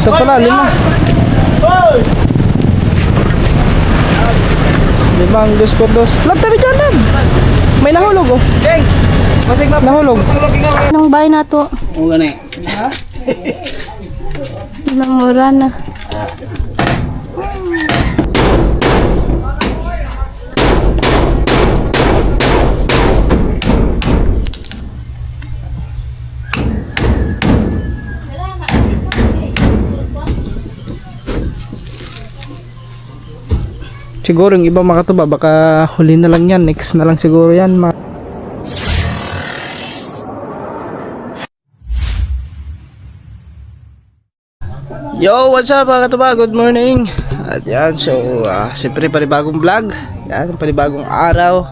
Ito pala, 5. 5 dos por dos. Lab tabi dyan, Lab. May nahulog, oh. Nahulog. Anong bahay na to? Oo, gani. Namura na. Siguro yung iba makatuba, baka huli na lang yan. Next na lang siguro yan. Yo, what's up mga katuba? Good morning. At yan, so siyempre panibagong vlog. Yan, panibagong araw.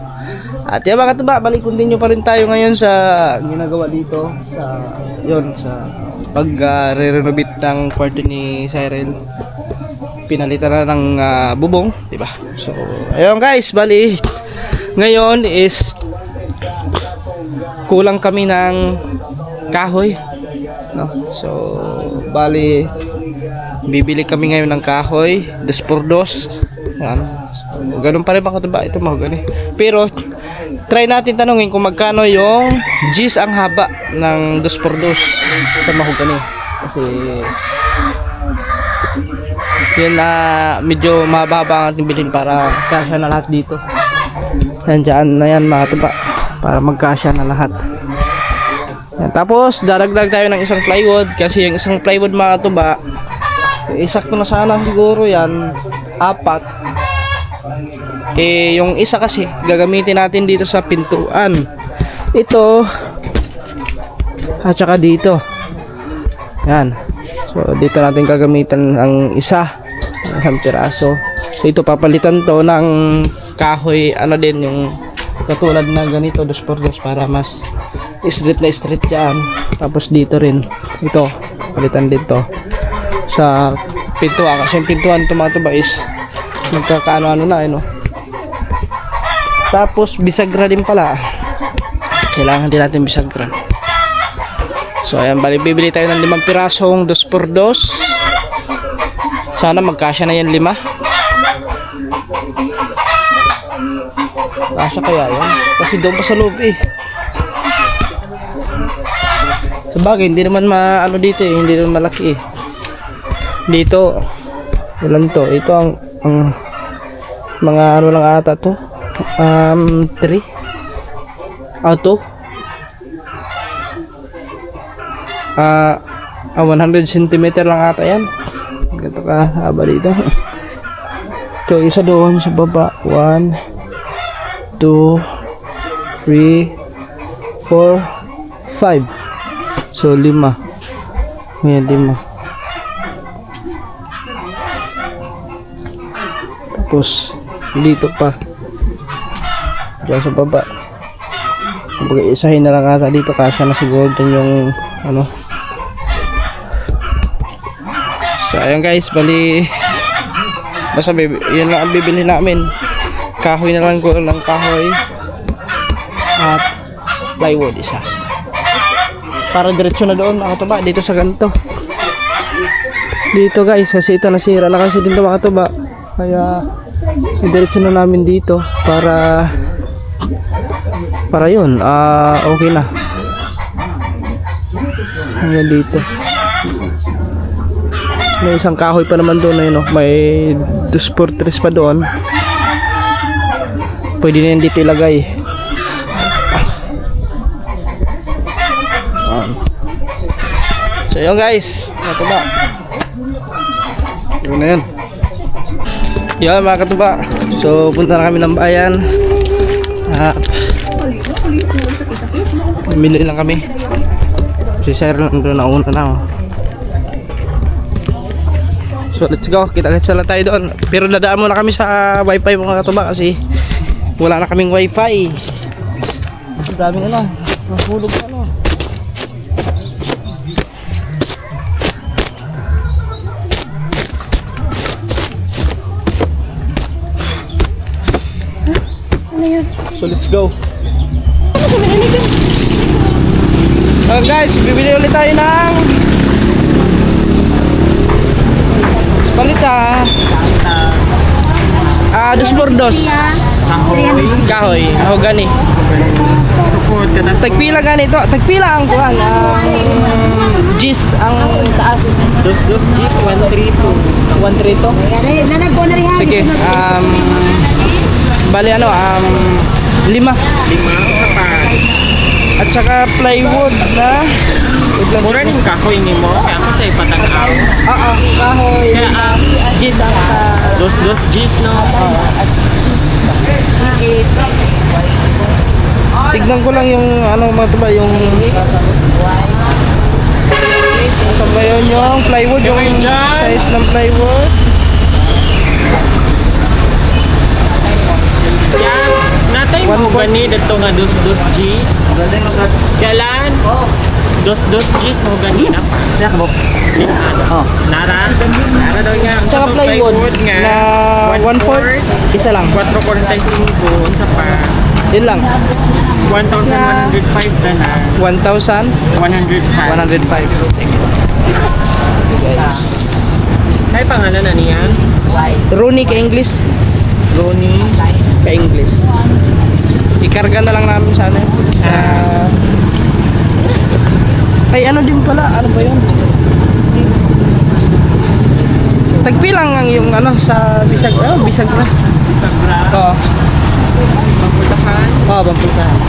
At yan mga katuba, balik continue pa rin tayo ngayon sa ginagawa dito. Sa pag-re-renovate ng kwarto ni Cyril. Pinalitan na ng bubong, di ba? So, ayun guys, bali ngayon is kulang kami ng kahoy, no? So, bali bibili kami ngayon ng kahoy, 2x2. Yan. So, ganun pa rin ba katuba? Ito mahogani. Pero try natin tanungin kung magkano yung G's ang haba ng 2x2 sa mahogani. Kasi yun na medyo mababa ang ating bilhin para kasya na lahat dito. Nandiyan na yan mga tuba para magkasya na lahat. Yan. Tapos daragdag tayo ng isang plywood kasi yung isang plywood mga tuba isakto na sana siguro yan 4. Yung isa kasi gagamitin natin dito sa pintuan. Ito at saka dito. Yan. So dito natin gagamitan ang isang piraso. So ito papalitan to ng kahoy, ano din yung katulad na ganito 2x2 para mas straight na straight yan. Tapos dito rin ito palitan dito sa pintuan kasi yung pintuan ito mga tuba is magkakaano-ano na no? Tapos bisagra din pala, kailangan din natin bisagra. So ayan, bali bibili tayo ng 5 pirasong 2x2. Sana magkasya na yan 5. Kasya kaya yan? Kasi doon pa sa loob eh. Sabagay, hindi naman maano dito eh, hindi naman malaki eh. Dito, ilan to? Ito ang mga ano lang ata to. 3 auto 100 cm lang ata yan. Ganito ka haba dito. So isa doon sa baba, 1 2 3 4 5. So 5. Ngayon 5. Tapos dito pa diyan sa baba, isahin na lang ata dito, kasya na siguro din yung ano. So ayan guys, bali basta yun lang ang bibili namin, kahoy na lang, kulang ng kahoy at plywood isa para diretso na doon mga tuba dito sa ganito dito guys, kasi ito nasira na kasi dito mga tuba, kaya diretso na namin dito para yun okay na hanggang dito. May isang kahoy pa naman doon, ayun, may 2x3 pa doon, pwede na yan dito ilagay. So yun guys, ito ba yun na yun. Yan mga katuba, so punta na kami ng bayan at bumili lang kami. Si Sir nandun na una na. So let's go, kita-kits na lang tayo doon. Pero dadaan muna kami sa wifi mga katuba kasi wala na kaming wifi. Ang daming ano, nahulog na ano. So let's go. So guys, bibili ulit tayo ng Planta. Dos por dos. Kahoy. Mahogani. Tagpila ganito. Tagpila ang kuhan. Gis ang taas. Dos G's, 132. 132. Sige. Bali ano, 5. 5 sa pa. At saka plywood na. Wait lang. Mura rin kahoy ni mo. Kaya ako sa ipatanaw. Kahoy. Kaya Gis ang dos G's no. tignan ko lang yung ano mga ba yung saan ba yun yung plywood, yung size ng plywood. Yan. Natay mo ba ni dito nga dos G's? Kailan? Dos G's mo gani na pa. Nara daw niya. Tsaka plywood na 1/4 isa lang. 445 unsa pa. Yun lang. 1,105 na na. 1,105. 105. Ay pangalan na niyan? Rooney ka English. Ronnie. Ka English. Ikarga na lang namin sa ano. Sa ay ano din pala, ano ba yun? Tagpi lang ang yung ano sa bisag, bisag na. Sagra. Oo. Pagputahan. Oo, Bampultahan.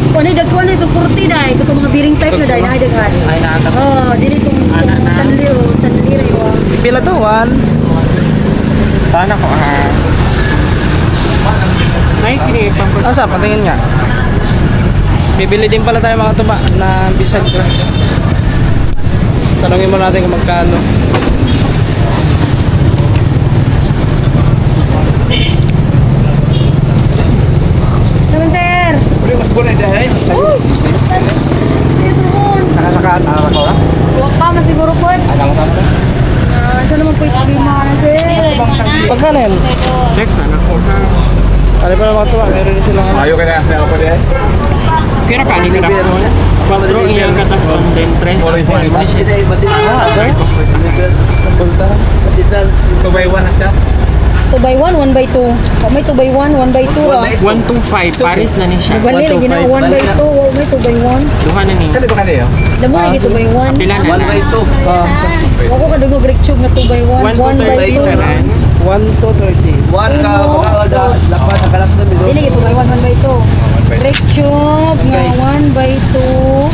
Kung ano dagko ano itong 40 dahil ito mga bearing type na dahil nakadaghan. Ay, nakatap. Oh, dili itong Stanley rin yun. Pila to? 1. Sana ko Ay, kini pangputahan. Asa, patingin nga. Bibili din pala tayo mga tuba na bisag. Tanungin mo natin kung magkano. Saman sir! Mas bunay dahil. Ito mo. Nakasakaan, ko ha? Huwag pa, masiguro po. Alam mo tama. Saan naman po ito mga na sir? Pagkano yan? Check sana ko ha. Ano pa mga tuba, meron din silang ano. Ayaw ka na, ako din. Kira ka ni kada. 4 iyang katas on then 3 sa 4. Other? Bampultahan. 2 by 1 na siya. 2 by 1, 1 by 2. Kung may 2 by 1, 1 by 2 ah. 125 Paris na ni siya. Bali, lagi na 1 by 2. Huwag may 2 by 1. Duha na ni. Kali ba kali yun? Alam mo, lagi 2 by 1. Pila na na. 2. Huwag ko kadugog rectube na 2 by 1. 1 by 1 to 30 na 2. na. 1 to 30. 1 ka, baka lapat, nakalap na bilo. Dili, 2 by 1, 1 by 2. Rectube nga 1 by 2.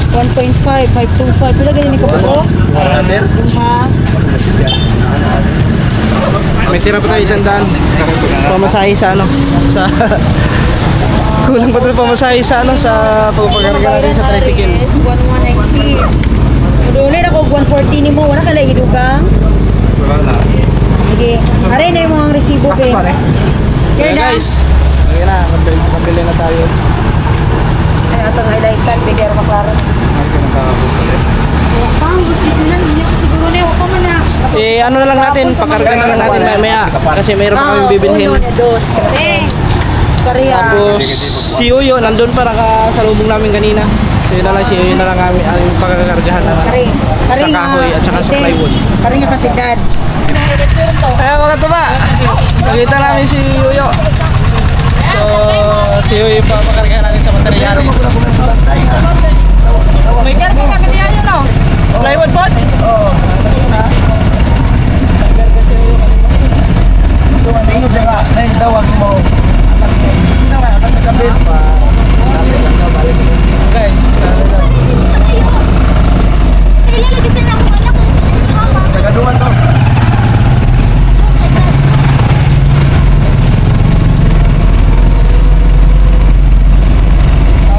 1.5, 525. Pila ganyan ko po? Brother. Ha? May tira pa tayo 100. Pamasahe sa ano? Sa kulang pa tayo pamasahe sa ano? Sa pagpapagarga natin sa tricycle. 1190. Duli na ko 140 ni mo. Wala ka lagi dugang. Wala na. Sige. Aray na yung mga resibo Asa pe. pa rin? Kaya guys, ayun na, mabili na tayo. Ay, atong highlightan. Bigyan mo klaro. Pang, gusto ko lang. Hindi ako siguro na. Huwag pa man na. Ano na lang natin, pakarga na lang natin maya kasi mayroon pa kami bibilhin. Dos. Korea. Tapos si Uyo, nandun pa nakasalubong namin kanina. So yun na lang, si Uyo na lang kami ang pagkakargahan na lang. Sa kahoy at saka sa plywood. Kari nga kantidad. Ayan mga tuba, nakita namin si Uyo. So si Uyo pa pakargahan natin sa materialis. May karga ka kanina yun o? Plywood po? Oo. Tingin siya nga, naitawag mo. Guys, Tagaduan to.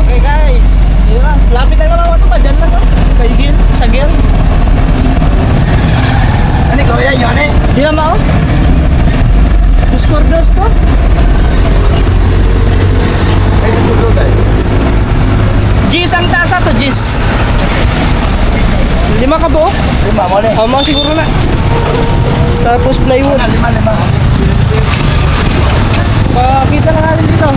okay guys. Yun lang, lapit tayo mga tuba. Diyan lang o. Kay Gil, sa Gil. Ano ko yan yun eh? Di na mao? Dos por dos to? Ay, nagulog ay. Gis ang tasa to, Gis. 5 ka buo? Lima mo ulit. Mga siguro na. Tapos plywood. Lima. Pakita na natin dito.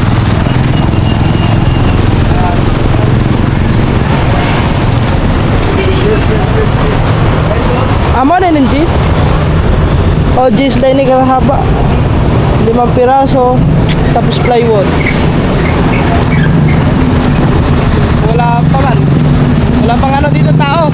Amo na yung G's. O G's dahil ni kahaba. 5 piraso. Tapos plywood. Wala pa man. Wala pang ano dito tao.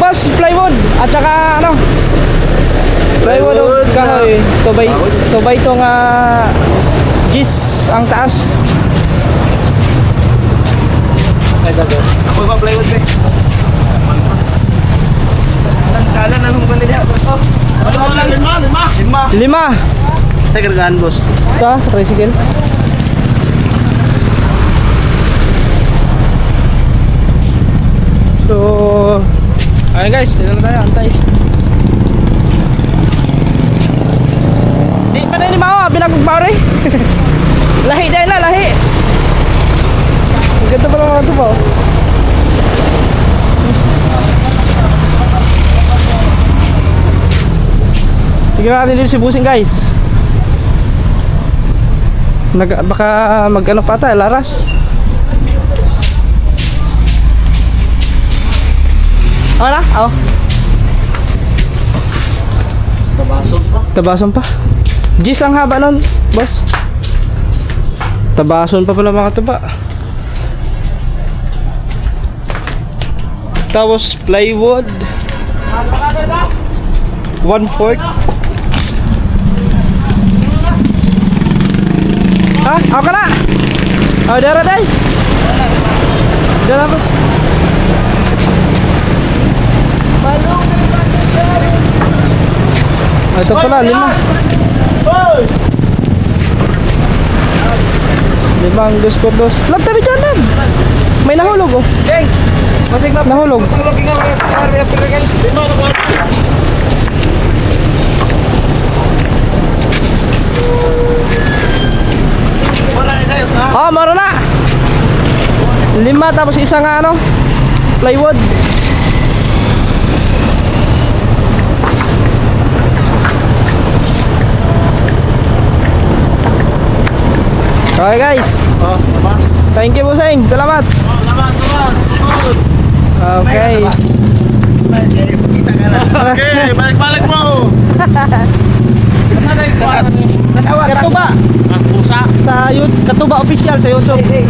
Boss, plywood at saka ano? Plywood o kahoy. Tubay itong G's ang taas. Ako ba plywood be? Sala na nung kanila. Oh. 5. 5. Tay kargaan boss. Ito, tricycle. So, ayun guys, dito na tayo, antay. Di pa na ni Mao, binagpagpare. Lahi dahil na, lahi. Ang ganda pa lang ito po. Tignan natin dito si Busing guys. Baka mag-ano pa tayo, laras. Wala? Oh. Tabason pa. G's ang haba nun, boss. Tabason pa pala mga tuba. Tapos plywood 1/4. Ah, ako na. Oh, dara day. Dara boss. Ah, ito pala, 5. 5 dos por dos. Lab tabi dyan lang. May nahulog oh. Nahulog. Oh, maro na. 5 tapos isang ano, plywood. Okay guys. Thank you Busing. Salamat. Okay. Okay, balik-balik mo. Katuba. Pusa. Sa YouTube, Katuba official sa YouTube. Sige.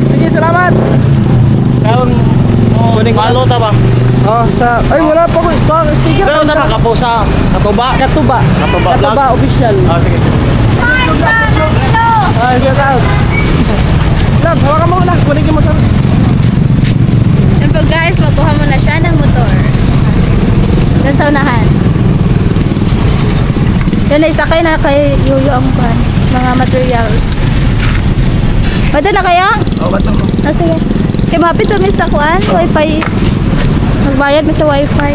Sige, salamat. Karon balo ta ba? Oh, sa ay wala pa ko. Ito sticker. Daw ta kapusa. Katuba. Katuba. Katuba official. Sige. Ah, get out. Love, hawakan mo na. Kunin mo motor. Siyempre guys, magkuha muna siya ng motor. Doon sa unahan. Yan, isakay na kay Yuyo ang pan. Mga materials. Pwede na kaya? Oh, bato ko. Ah, sige. Kaya mapit to sa kuan, wifi. Magbayad mo sa wifi.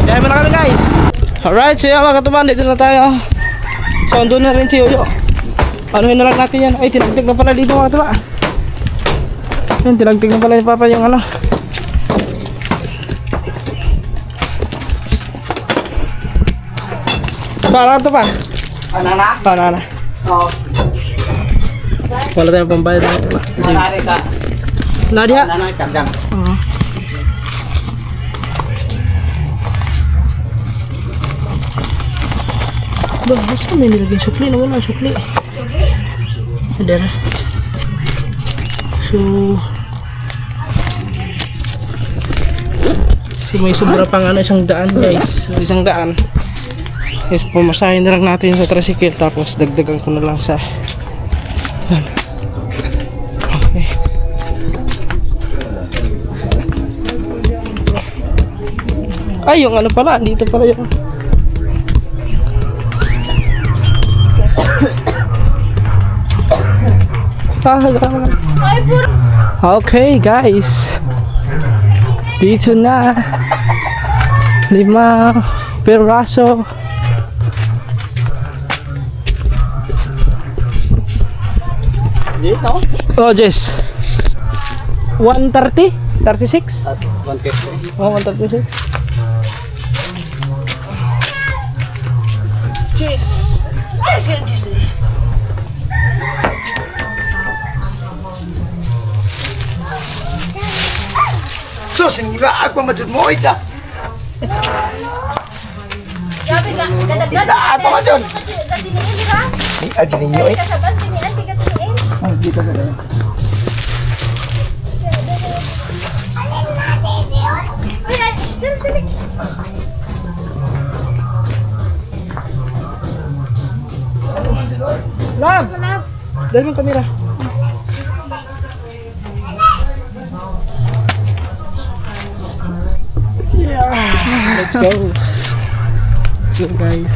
Dahil mo na kami guys. Alright, siya mga katuban, dito na tayo. So, andun na rin si Yuyo. Anuhin na lang natin yan. Ay, tinagtig na pala dito mga katuba. Yan, tinagtig na pala ni Papa yung ano. Parang ito pa. Panana? Panana. Oo. Wala tayong pambayad ng ito. Panana ka. Nadia? Panana kandang. Oo. Ba, basta may nilagyan sukli. Nawala ang sukli. Adera. So may sobra pang ano, 100 guys. So, 100. Yes, pumasahin na lang natin sa tricycle. Tapos dagdagan ko na lang sa yan. Okay. Ay, yung ano pala, dito pala yung okay guys, dito na 5 piraso. Yes, no? Oh, Jess. 130? 36? 150. Oh, 136. Jess. Yes, yan, Jess. Sus, sinira ako majud mo ita. Ila ako majud. Ay, gininyo eh. Oh, dito sa dito. Lab! Dahil mong kamera. Let's go. Let's go, guys.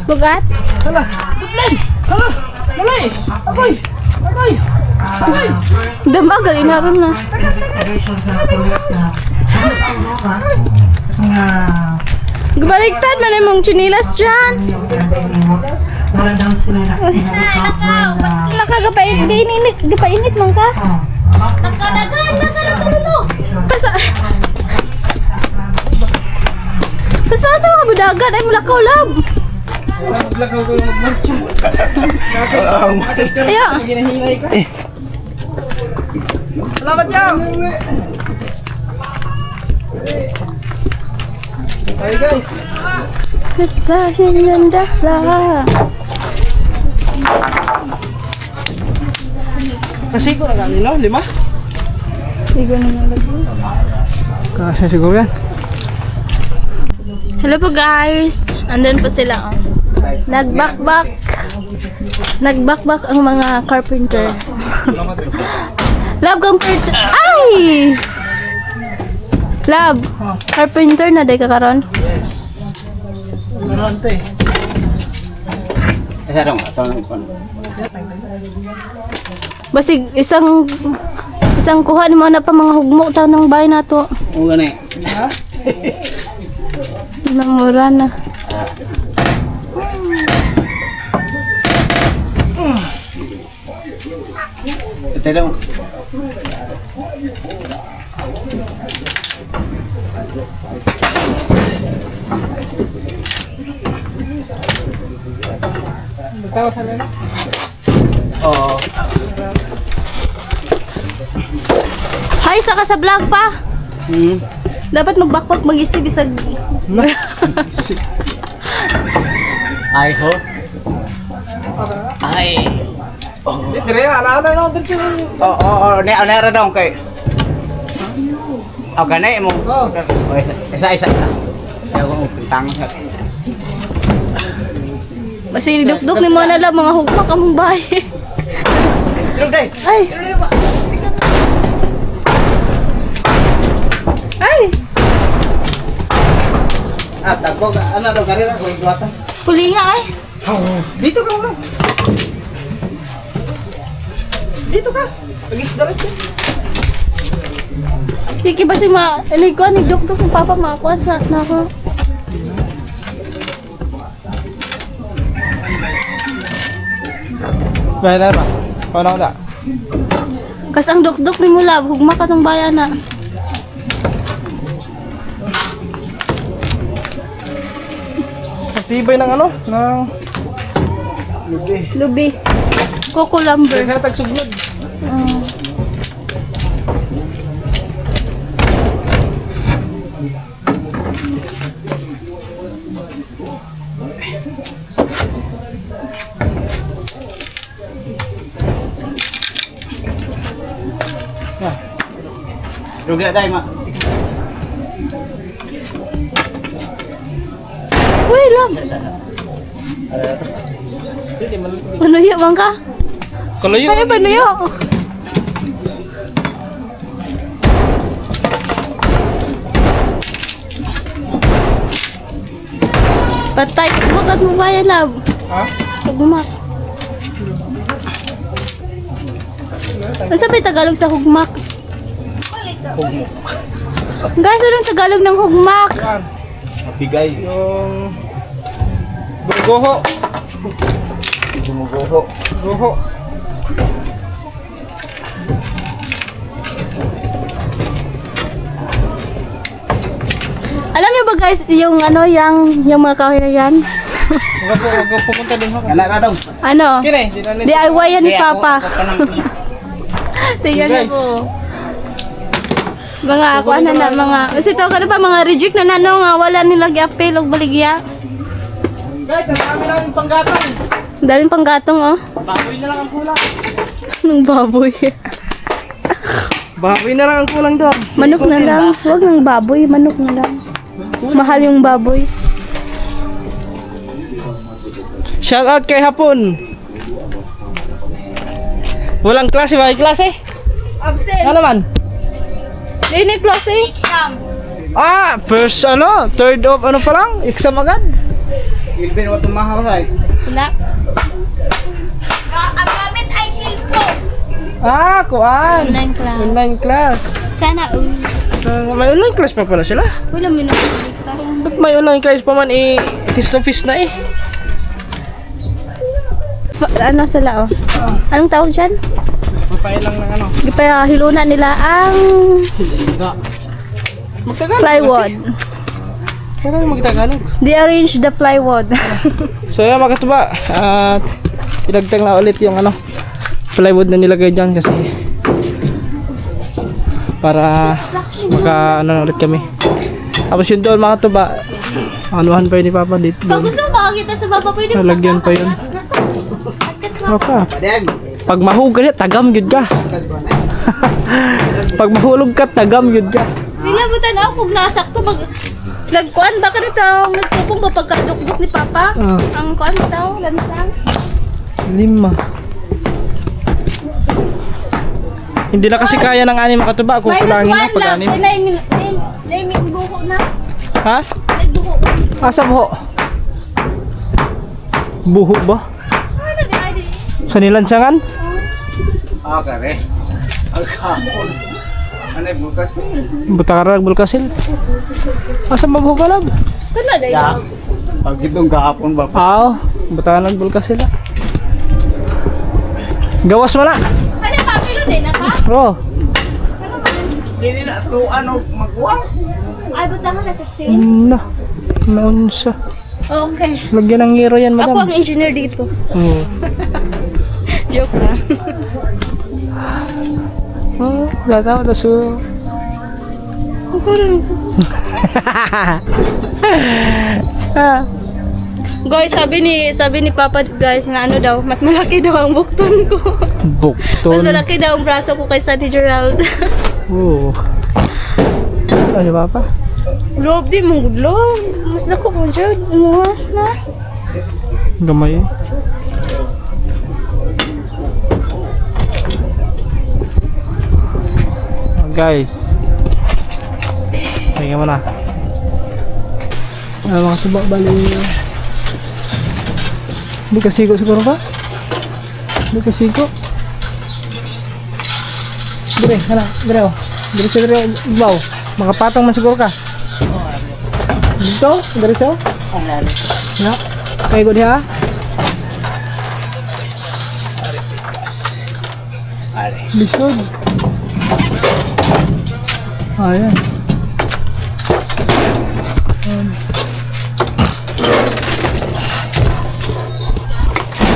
Bugat? Hala! Dublay! Hala! Lalay! Agoy! Agoy! Agoy! Damagal, inaron na. Gabaliktad man yung mong chinilas dyan. Nakagapainit, gapainit man ka. Paswasa ka budagan, ay mulakaw lab. Maglakaw ko yung magmarcha. Ayan. Ginahinay ka. Salamat yan! Hey guys! Kesahin ng dahla. Kasi ko na kami, no? 5? Sigo na nalagay. Kasi siguro yan. Hello po guys. Andun po sila. Oh. Nagbakbak. Nagbakbak ang mga carpenter. Lab carpenter. Ay! Lab. Carpenter na day ka karon. Meron to eh. Isa dong, ito. Basig isang kuha ni mga na pa mga hugmo taw ng bahay nato. Oo gani. Namura na. Ito dong. Magkawasan na. Oo. Hi, saka sa vlog pa. Dapat magbakbak mag-isip isag. Ay ho. Ay. Dire, ala na dito. Oo, ne dong kay. Aw kanay mo. Oh. Isa. Ayaw ko tang sa. Basi dukduk ni mo na lang mga hugma ka mong bahay. Dong day. Ay. Ay. Ah, tagko ano dong karira ko duwata. Kulinga ay. Dito ka lang. Dito ka. Pag-isda rin yan. Sige basi ma-ilikuan ni dukduk ng papa makakuha sa nako. Bahala ba? Paano ko da? Kas ang dukduk ni mo lab hugma ka tong bayan na. Tibay ng ano? Ng... Lubi. Coco lumber. Kaya tagsuglod. Rugi day ma. Uy lab. Panuyo man ka? Kalayo. Kaya panuyo. Patay, huwag mo bayan lab. Ha? Hugmak. Ano sabi Tagalog sa hugmak? Guys, anong Tagalog ng hugmak? Bigay. Yung goho. Gumugoho. Goho. Alam niyo ba guys, yung ano, yung mga kahoy na yan? Huwag po pumunta din ako. Anak na daw. Ano? Kine, di na DIY yan ni Papa. Ako Tingnan niyo Guys. po. Mga ako na mga kasi to kada pa mga reject na nano nga wala nila gi-appeal og baligya. Guys, ang dami namin panggatong. Daling panggatong oh. Baboy na lang ang kulang. Nung baboy. Baboy na lang ang kulang doon. Manok na lang. Huwag ng baboy, manok na lang. Mahal yung baboy. Shout out kay Hapon. Walang klase ba? Klase? Absent. Ano naman? Ini klase. Ah, first third of ano pa lang? Exam agad? Ilbin mo tumahal ay. Wala. Ah, kuan. Online class. Online class. Sana May online class pa pala sila. wala mo na class. Ba't may online class pa man face to face na Ano sila oh? Anong tawag dyan? Papay lang ng ano. Gipaya hiluna nila ang Magtagalog. plywood. Pero magtagalog. They arrange the plywood. So yan mga katuba. At pinagtag na ulit yung plywood na nilagay dyan kasi para maka ulit kami. Tapos yun doon mga katuba. Anuhan pa yun ni Papa dito. Pag gusto mo makakita sa baba, pwede mo Nalagyan pa yun. Papa. Pag mahug ka niya, tagam yun ka. Pag mahulog ka, tagam yun ka. Sila mo tanaw kung nasakto pag nagkuan ba ka nito nagpupong ba pagkadukduk ni Papa? Ang kuan daw, lansang. 5. Hindi na kasi kaya ng anim makatuba kung Minus kulangin na 1 lang. pag-anim. Naming buho na. Ha? May buho. Asa buho? Buho ba? Ano di ay di? Sa nilansangan? Ah, kare. Ang kapon. Ano yung bukas? Butakarag bulkasil. Asa mabuho ka lang? Kana dai. Ya. Pag itong kahapon ba? Oo. Butakarag bulkasil. Gawas mo na. Ano pa kilo din na pa? Oo. Hindi na ito magwa. Ay butang na sa sale. Na. Naunsa. Okay. Lagyan ng ngiro yan, Ako madam. ang engineer dito. Oo. Joke lang. Oh, wala tama to so. Guys, sabi ni Papa guys na ano daw, mas malaki daw ang bukton ko. Mas Bukton. malaki daw ang braso ko kaysa ni Gerald. Oo. Ano ba pa? Love di mong gudlong. Mas dako mo dyan. Ano na? Gamay eh. Guys. Tingnan mo na. Mga suba bali. Hindi kasigo siguro ba? Hindi kasigo. Dire, hala, dire oh. Dire baw. Makapatong man siguro ka. Dito, diretso. Ya. Kaya ko diha. Lisod. Ayan.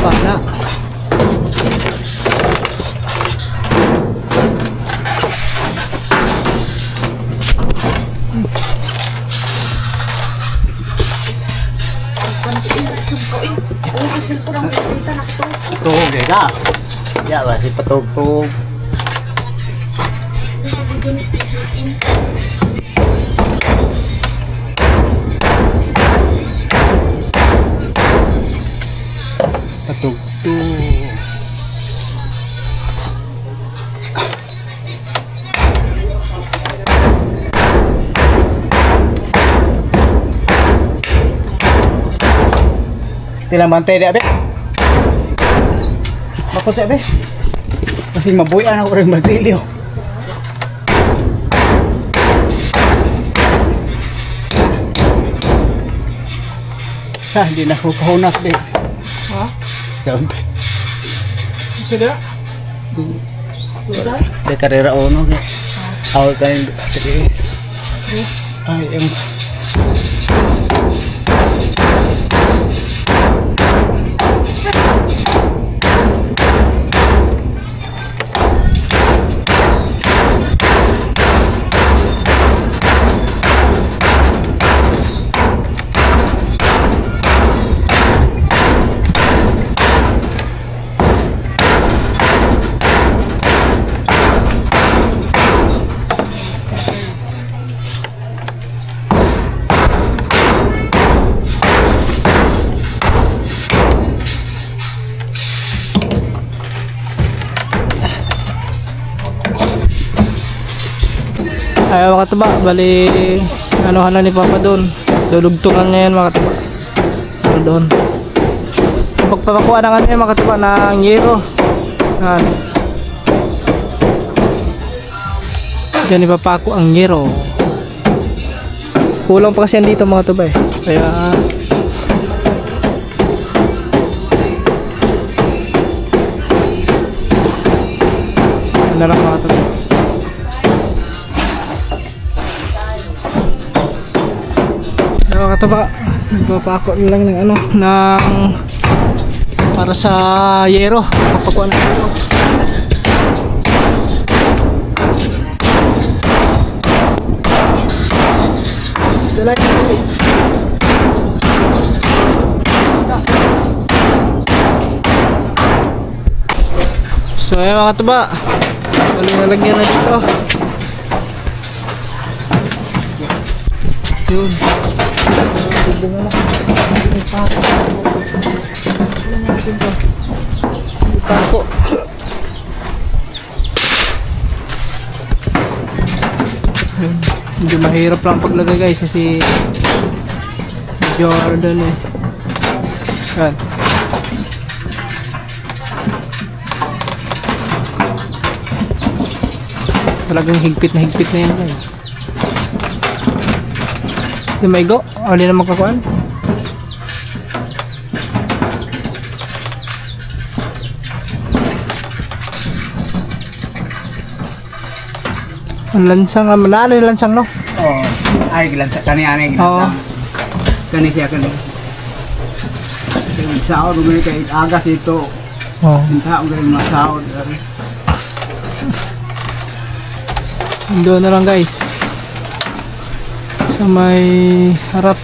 Pana. Tuhog eh ka. Ya, masih patug-tug. Patug-tug. Tilang bantay dia, Be. Bakit siya, Be? Kasi mabuyan ako rin magdilyo. Hindi na ko kahunas be. Ha? Sabi. Sila? De karera ono ke. Awal kan tadi. Ay em. Ay mga katuba, bali anuhan na ni Papa doon. Dulugtungan niya yan mga katuba. Ano doon. Pagpapakuha na nga niya mga katuba ng yero. Yan. Diyan ipapako ang yero. Kulang pa kasi yan dito mga katuba eh. Kaya ano lang mga katuba. Mga katuba, nagpapako na lang ng ano, ng para sa yero, papakuha ng yero. It's the light guys. So ayan mga katuba, nalagyan na dito. Yun. Pako. Medyo mahirap lang paglagay guys kasi medyo Jordan eh. Yan. Talagang higpit na yan guys. Yung may go, ali na magkakuan. Ang lansang naman, ano yung lansang no? Oh, ay gilansa kani anay Oo. gilansa. Kani siya kani. Yung sahod mo kay agas ito. Oo. Sinta mo kay mga sahod. Doon na lang guys. Sa may harap.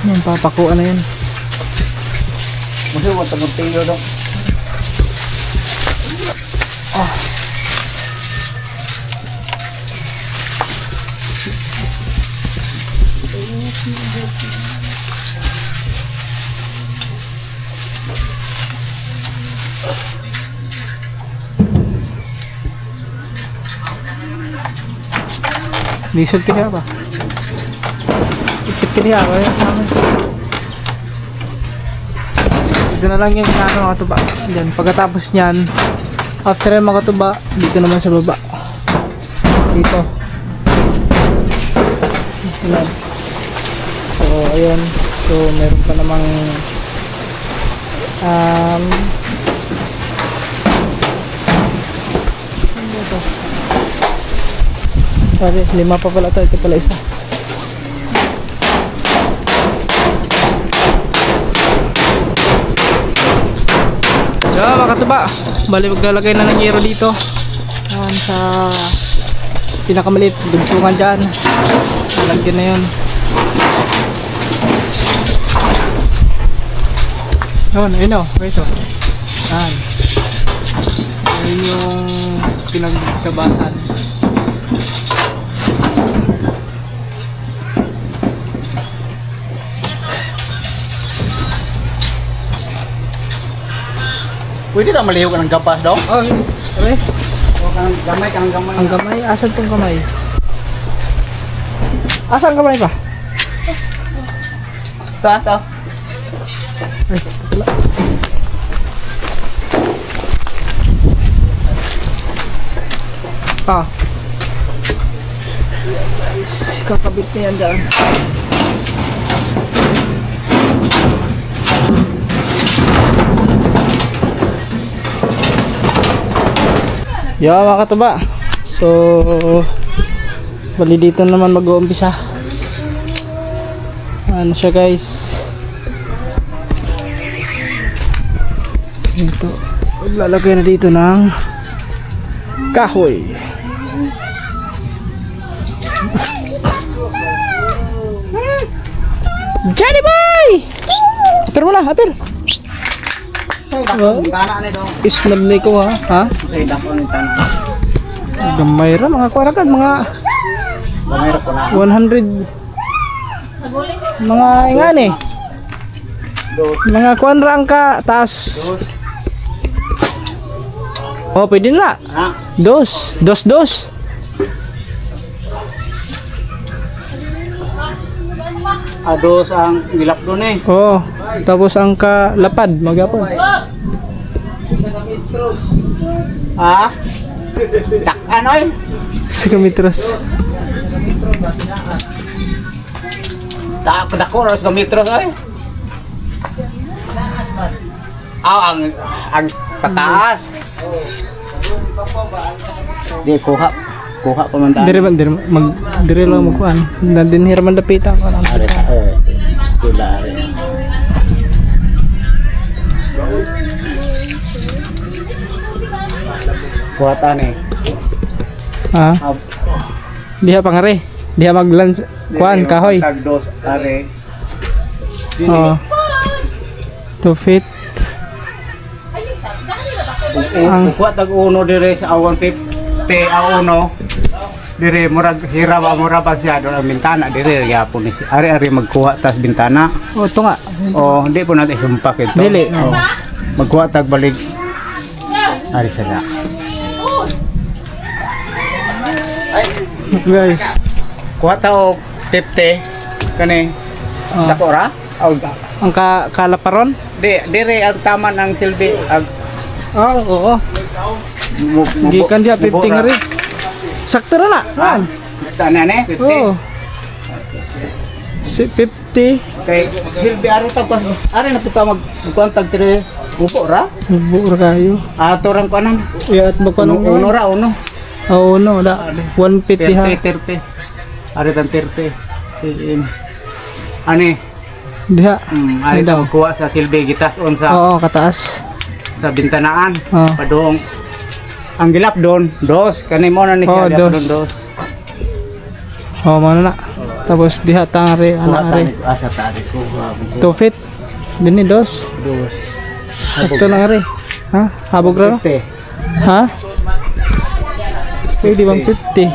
Yan, papakuan na yan. Mesti mo tengok tilo dong. Diesel kaya ba? Ikit kaya ba yan sa amin? Dito na lang yung ano mga tuba. Diyan, pagkatapos nyan, after yung mga tuba, dito naman sa baba. Dito. Ayan. So, ayun. So, meron pa namang ano ito? Sabi, 5 pa pala ito. Ito pala isa. So, mga katuba, bali maglalagay na ng yero dito. Yan sa pinakamaliit, dugtungan dyan. Lalagyan na yun. Yun, ayun o, ito. Yan. Ayun yung pinagkabasan. Pwede tak malihu ka ng gapas daw? Oh, sabi? O kanang gamay, kanang gamay. Ang gamay, asan tong gamay? Asan kamay pa? Ito. Ay, wala. Ah. Guys, kakabit na yan dyan. Yo, mga katuba. So, bali dito naman mag-uumpisa. Ano siya, guys? Ito. Lalagay na dito ng kahoy. Johnny boy! Apir mo na, apir. Tanah ni dong. Isnab ni ko ha. Ha? Sa idak ko ng tanah. Gamay ra mga kuwaragad, mga Mayroon ko na. 100 mga ingani. Mga kuwan ra ang ka taas. Oh, pwede na. Ha? Dos. Ados ang gilap doon eh. Oh, tapos ang kalapad magapon. Ha? Tak ano eh? 5 metros. Tak dako ras ka metros ay. Ang pataas. Di kuha pamandaan. Dire lang magkuan. Nadinhir man dapitan ko. Sila ari. Kuwatan eh. Ha? Diha pangare. Diha maglans kuan kahoy. Tagdos are. Oh. 2 feet. Ang- Kuha tag uno dire sa awan pe uno. Dire murag murag siya do ang bintana dire yapon ni. Ari magkuha tas bintana. Oh, ito nga. Oh, hindi po natin humpak ito. Dili. Oh. Magkuha tag balik. Ari sila. Guys. Kuha tao 50 kani. Oh. Dako ra? Aw, Ang kalaparon? dire ang taman ang silbi ag Oo. Gikan dia 50 nga rin. Sakto na na. Kan? Tanane 50. Oo. Si 50. Kay silbi ari ta pas. Ari na puta magkuantag dire upo ra. Bubur kayo. Ato rang kanan. Ya at magkano Uno ra uno. Oo, no, da. 150 ha. 30. Ari tan 30. Ani, Diha. ari ta magkuha sa silbi gitas on sa Oo, kataas. sa bintanaan. Oh. Padung ang gilap doon, dos. Kani mo na ni Oh, siya dos. doon, dos. Oo, mana na. Tapos diha tangre anak re. Asa tadi ko. 2 feet. Dini dos. Dos. Sakto na nga rin. Ha? Habog ra no? Ha? Pwede bang 50?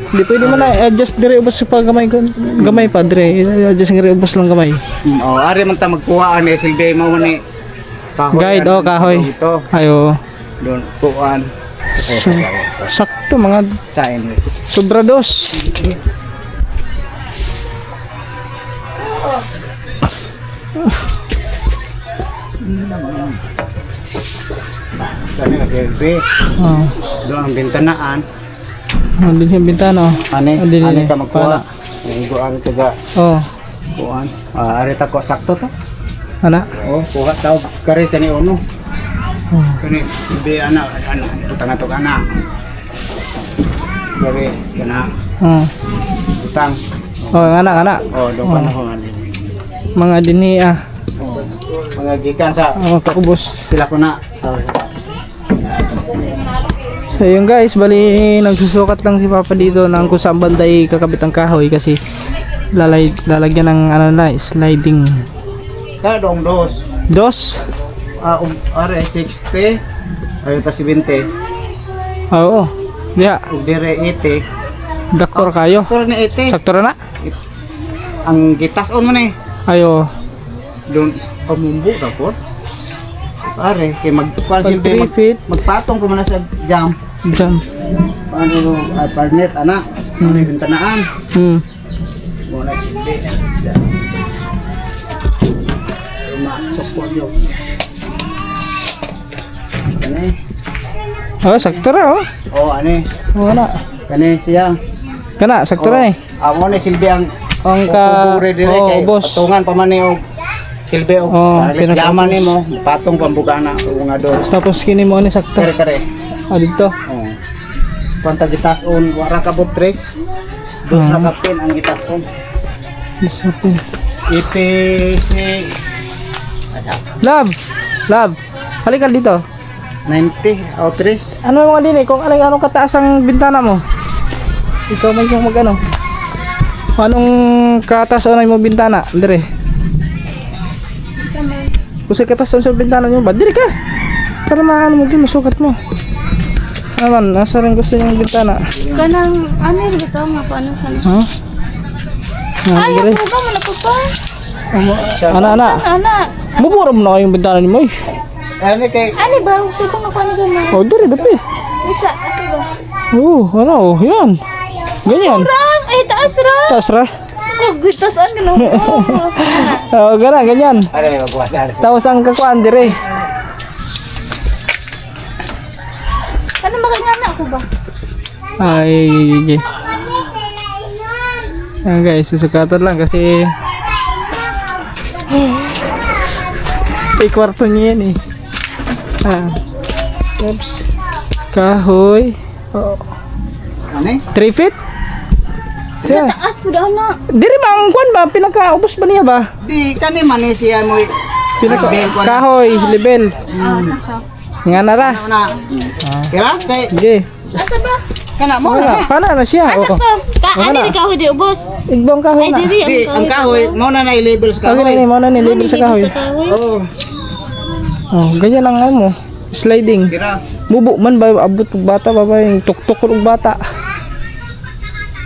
Hindi pwede man na adjust dire ubos pa gamay ko. Gamay pa dire. Adjust nga rin ubos lang gamay. Oh, ari man ta magkuha ani silbi mo man ni. Guide oh kahoy. Ito, Ayo. doon kuan. Sakto mga Sign. sobra dos. Kani ang silbi. Oh. Doon ang bintanaan. Andun yung bintana oh. Ani, Andun ani yun, ka magkuha. pala. Igo ang taga Oh. kuan. Ari ta ko sakto to. Ana. Oh, kuha tao kare kani uno. Oh. Kani silbi ana utang ato kana. Kare kana Oh. utang. Oh, anak. Oh, do pa na ko ani. Mga dinhi ah. Oh. Mga gikan sa Oh, kaubos. pila ko na. Oh. So yun guys, bali nagsusukat lang si Papa dito ng kung saan banday kakabit ang kahoy kasi lalagyan ng ano na, sliding. Kaya dong dos. Dos? Are 60. Ayo ta 70. Oo. Diha, Ug dire 80. dakor kayo. Tur ni 80. Sakto ra na? Ang gitas on man eh. Ayo. Doon pamumbo na po. Pare, kay magtukal Pag silbi 3 feet, magpatong ko man na sa jam. dyan. Paano no, parnet ana. Ano yung bintanaan? Muna silbi. Sumasukod yung. Kani? Oh, sakto ra oh. Ani. Wala. Kani siya. Kana sakto ra eh. Amo na silbi ang Ang ka boss. boss. Patungan pa man ni og silbi og yaman nimo patong pambugana og nga doon. Tapos kini mo ni sakto. Kare. Ah, dito. Oh. Kwanta gitason wara ka botres. Dos na kapin ang gitason. Ipi si Love. Love. Halika dito. 90 o 3. Ano mga din eh, kung anong kataas ang bintana mo? Ikaw may yung mag-ano? Anong kataas mo bintana? Dire. Kung sa kataas sa bintana nyo ba? Dire ka! Para maano mo din, masukat mo. Naman, nasa rin gusto yung bintana. Kanang, ano yung ito? Nga paano sana? Ha? Ay, Dire. ako ba? Malapot pa? Ana. Ana. Mabura mo na kayong bintana ni mo eh. Ano kay Ano ba? Ito kung ako ano gano'n. O, dire, dapi. Itsa, asa ba? Oo, ano, yan. Ganyan. Rang! Ay, taas rang! Taas ra. Oh, taas ang gano'n. Oo, ganyan. ano yung magwala. Tapos ang kakuan dire. Ano makingana ako ba? Ay, ayan guys, susukatan lang kasi kwarto niya yan eh. Oops. Kahoy. Oh. Ano? 3 feet? Siya. Taas ko daw na. Diri ba ang kuan ba? Pinakaubos ba niya ba? Di kani man ni siya mo. Kahoy, level. Ah, saka. Nga na ra. Ano na? Kira kay Sige. Asa ba? kana mo Wala, na. pana na siya. Asa Oo. ka? Ano Wala. di ka di ubos? Igbong kahoy Ay, na. diri Di ang kahoy mo na na i-label sa Okay na kahoy. mo na ni level sa kahoy. Oh, Oh, ganyan ang ano mo. Sliding. kira. Bubo man ba abot og bata ba ba yung tuktok og bata.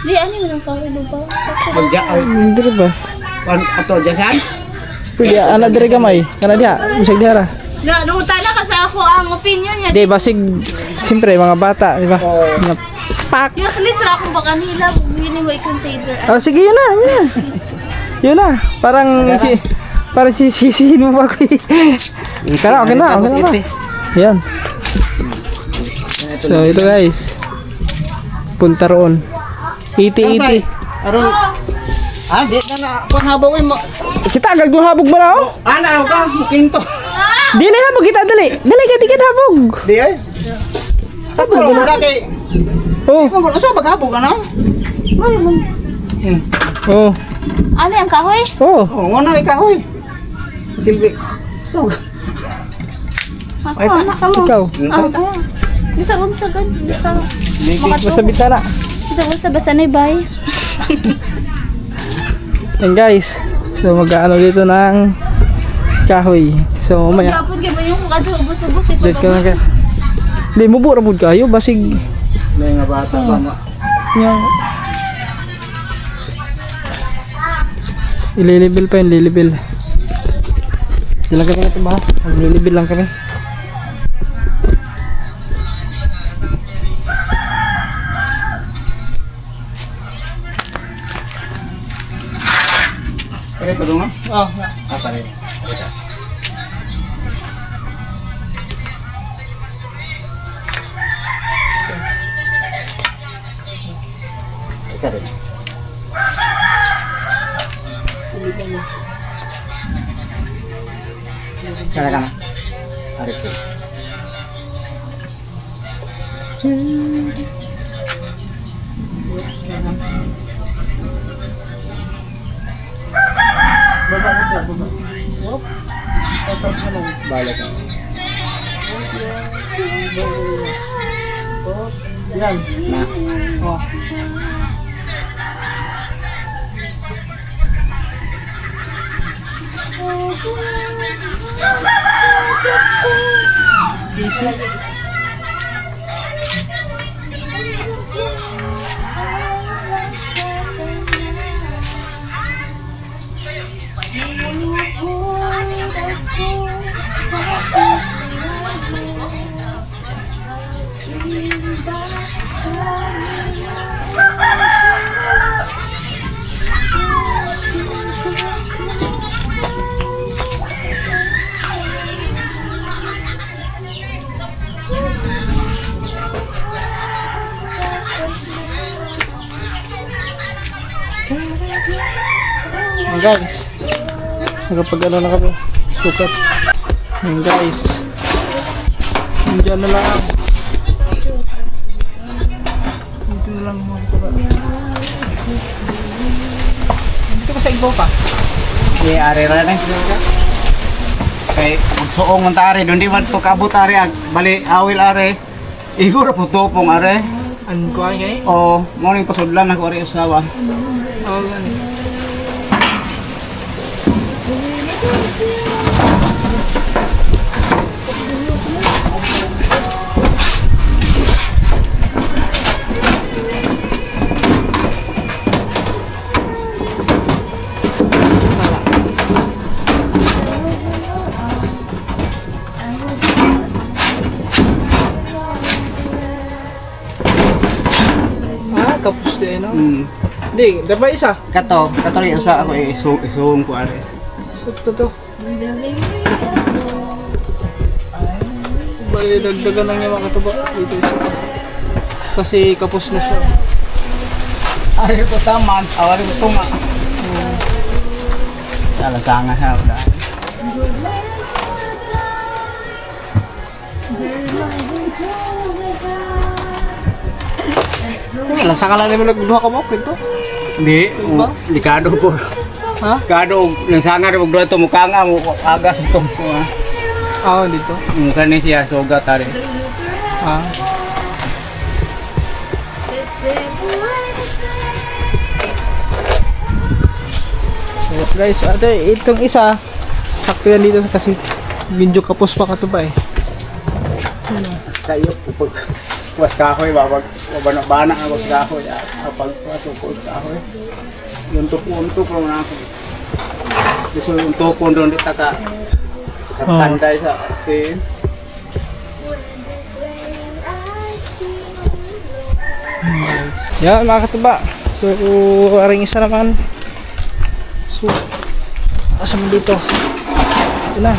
Di, ano yung kawin ba? Magja Diri ba? ato jasan. Pwede ana diri gamay. Kana diha, bisag diha ra. Nga, nungutan na kasi ako ang opinion niya. Di basig siyempre mga bata, di ba? Mga pak. Useless ra akong baka nila. Yun mo i-consider. Oh, sige yun na, yun na. Yun na. Parang sisihin mo ba ko eh. Pero okay na ba? Yan. So ito guys. Punta roon. Iti. Aron. Di na kon habaw mo. Kita agad habog ba na oh? Ana ka mukinto. Dili habog kita dali. Dali ka tiket habog. Di ay. Sabi mo na kay. Oh. Mo gusto baghabog ka na. Oh. Ano yung kahoy? Oh. Oh, mo na kahoy. Silbi. So, Ako, anak ka mo. Ikaw. Bisa unsagan. Bisa Basta bitana. Bisa unsa basta na bay. Yan guys. So mag-ano dito ng kahoy. So maya. Yapon kay ba yung kadto ubos-ubos eh. Dito ka na ka. Di mo bura mo kayo basig may nga bata pa mo. yung ililibil pa yun, lilibil. Di lang kami natin ba? Maglilibil lang kami. Pare tulungan. Oh, Pare. Ika rin. Kaya ka na. Arit ko. Baba ko sa baba. Tapos mo nung balik ka. Yan. Na. Oh. easy. Ayan guys. Nakapag ano na kami. Sukat. Ayan guys. Diyan na lang. Dito na lang mga katuba. Dito ka sa igbo pa. Di ari ra na. Kay magsuong man ta ari don di man to kabot ari bali awil ari. Igor po topong ari. Ano ko ay? O morning pasudlan ako ari usawa. Oo, gani. Kapos din, no? Hindi, dapat isa. Kato rin usa ako isuong ko ari. Sakto to. Bali, dagdagan lang yung mga katuba. Dito isa. Kasi kapos na siya. Ari ko taman, awari ko tunga. Dala sanga sa udah. Wala, saka lang naman nagduha ka mo, prito. Di, likado po. Ha? Kado nang sanga rin magduha to mukha nga mo agas ito. Oo, dito. Mukha ni siya soga tari. Ah. So, guys, ate, itong isa, sakto yan dito kasi medyo kapos pa katuba eh. Sayo pag was kahoy babag bana ako sa kahoy kapag pasok kahoy. Yung tupunto ko na ako. Gusto yung tupon doon dito ka. Tanda sa sin. Yan mga katuba. So, aring isa naman. So, asam dito. Ito na.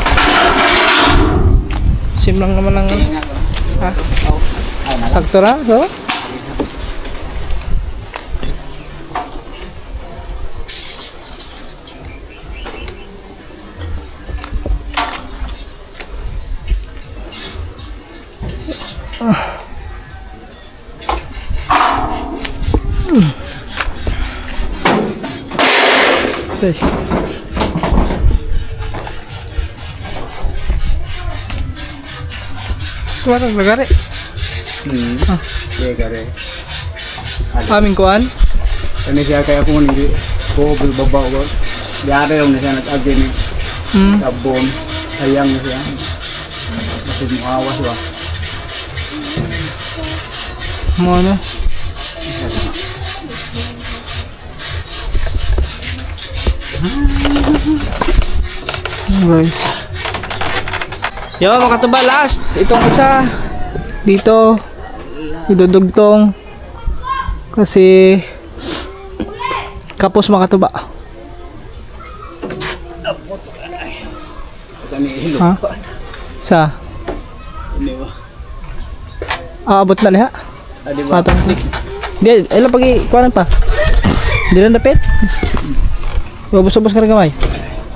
Sim lang naman ang ha? Sakto na, so? Okay. Kuha kang lagari. Iya kare. Aming kuhan. Ini siya kaya ko ni ko babaw ko. Diare yung nasa nag-agi ni sabon. Sayang siya. Kasi muawas ba. Mo ano? Guys. Yo mga katuba, last. Itong isa. Dito. Idudugtong. Kasi kapos mga katuba. Ha? Sa? Aabot na liha. Adi ba? Patong. Di, ilang pagi kuhanan pa. Di lang dapit. Ubus-ubus ka rin kamay.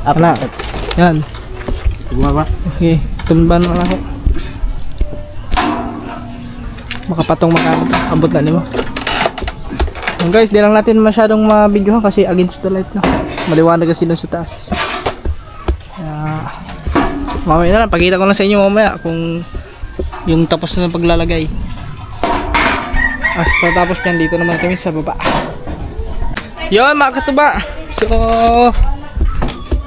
Ala. Yan. Guma ba? Okay, tumban na ako. Makapatong makamit. Abot na nimo. Guys, di lang natin masyadong mabidyohan kasi against the light na. Maliwanag kasi doon sa taas. Mamaya na lang, pakita ko lang sa inyo mamaya kung yung tapos na ng paglalagay. After tapos yan, dito naman kami sa baba. Yun mga katuba. So,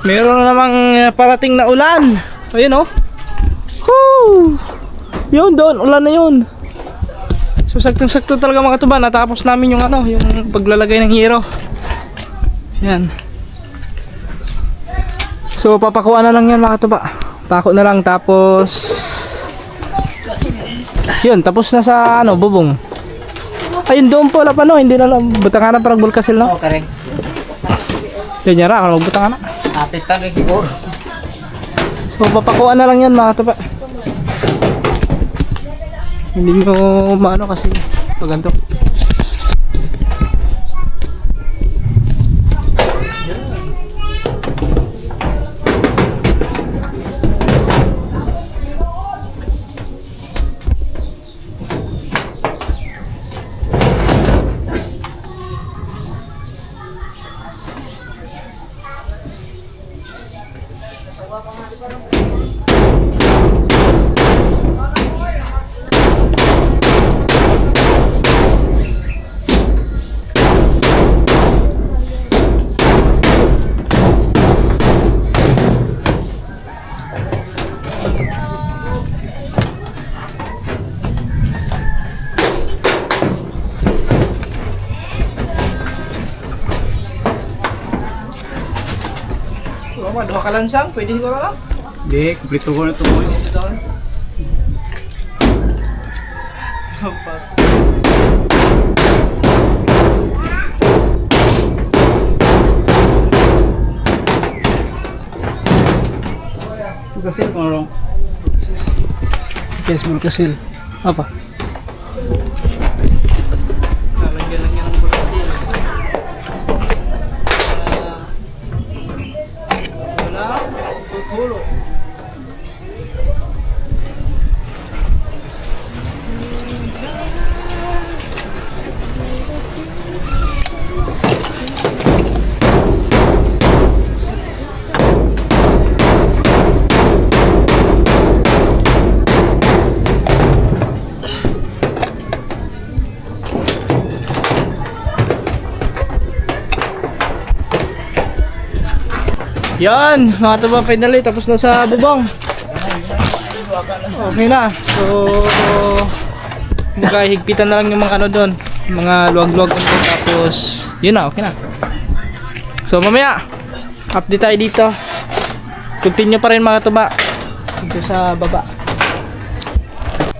meron na namang parating na ulan. Ayun oh. Woo! Yun doon, ulan na yun. So saktong-sakto talaga mga katuba. Natapos namin yung ano, yung paglalagay ng hero. Yan. So papakuha na lang yan mga katuba. Pako na lang tapos yun, tapos na sa ano, bubong. Ayun doon po, wala pa no, hindi na lang. Butang na parang bulkasil no. Okay. Yan yara, ako magbutang na. Apit tayo siguro. So papakuha na lang yan mga katuba. Hindi nyo maano kasi pag ganito. Tama, duha ka lansang, pwede siguro lang. Di, kumplito ko na ito mo. Kasi kung ano. Baseball kasil. Apa? Lalagyan lang yan ng bagasil. Wala. Tutulo. Yan, mga tuba, finally tapos na sa bubong. Okay na. So higpitan na lang yung mga ano doon, mga luwag-luwag konti, tapos yun na, okay na. So mamaya update tayo dito. Continue pa rin mga tuba dito sa baba.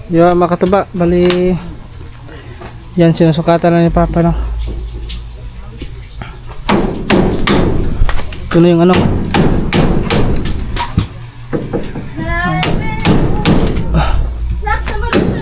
Yan mga tuba, bali yan sinusukatan na ni Papa no. Ito na yung ano. Snacks naman ito.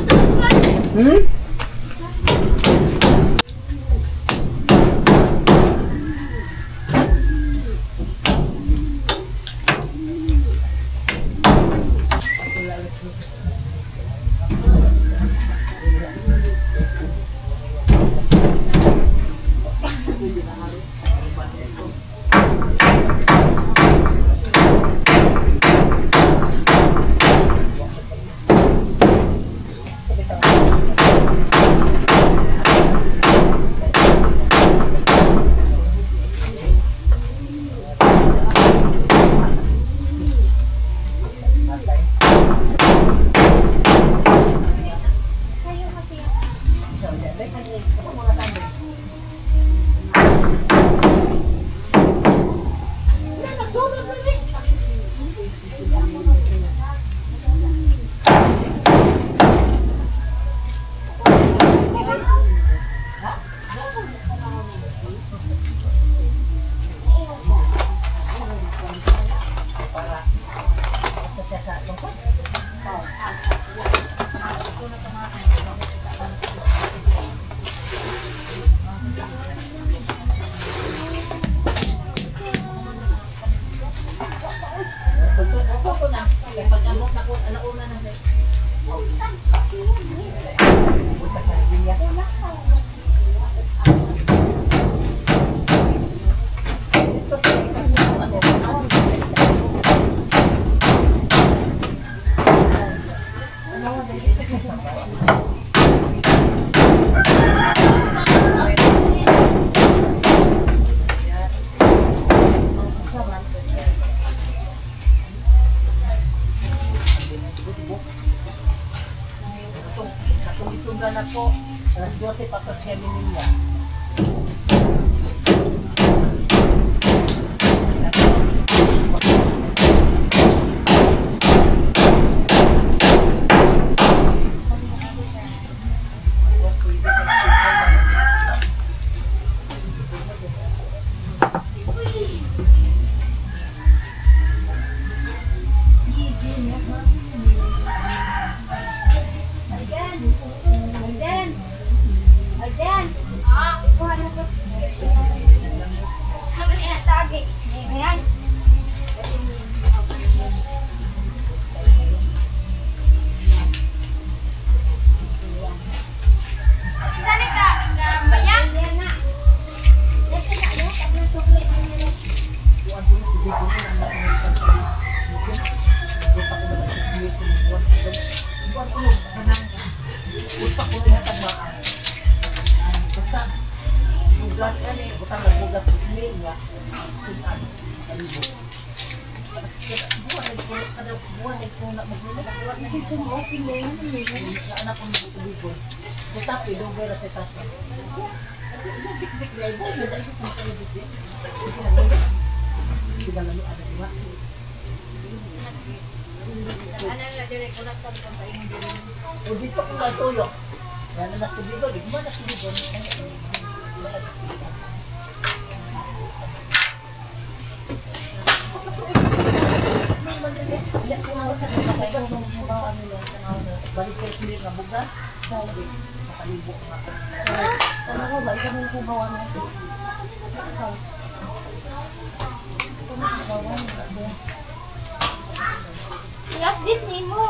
I-update ni mo.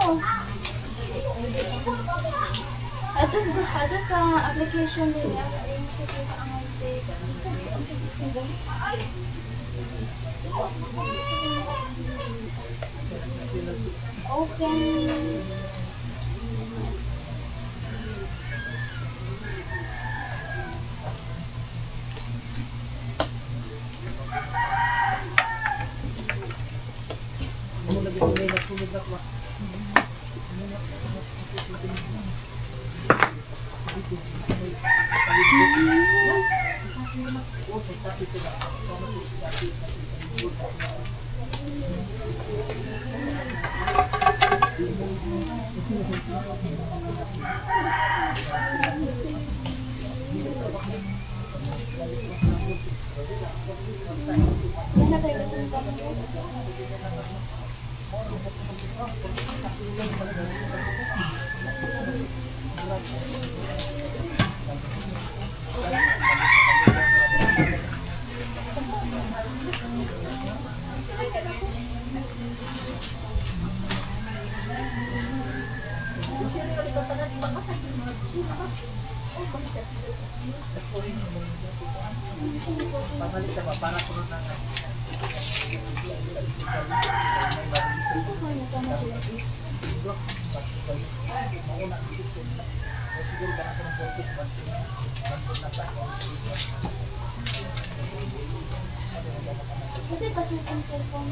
Ato sa application nila. Okay. Kasi pasi sa cellphone.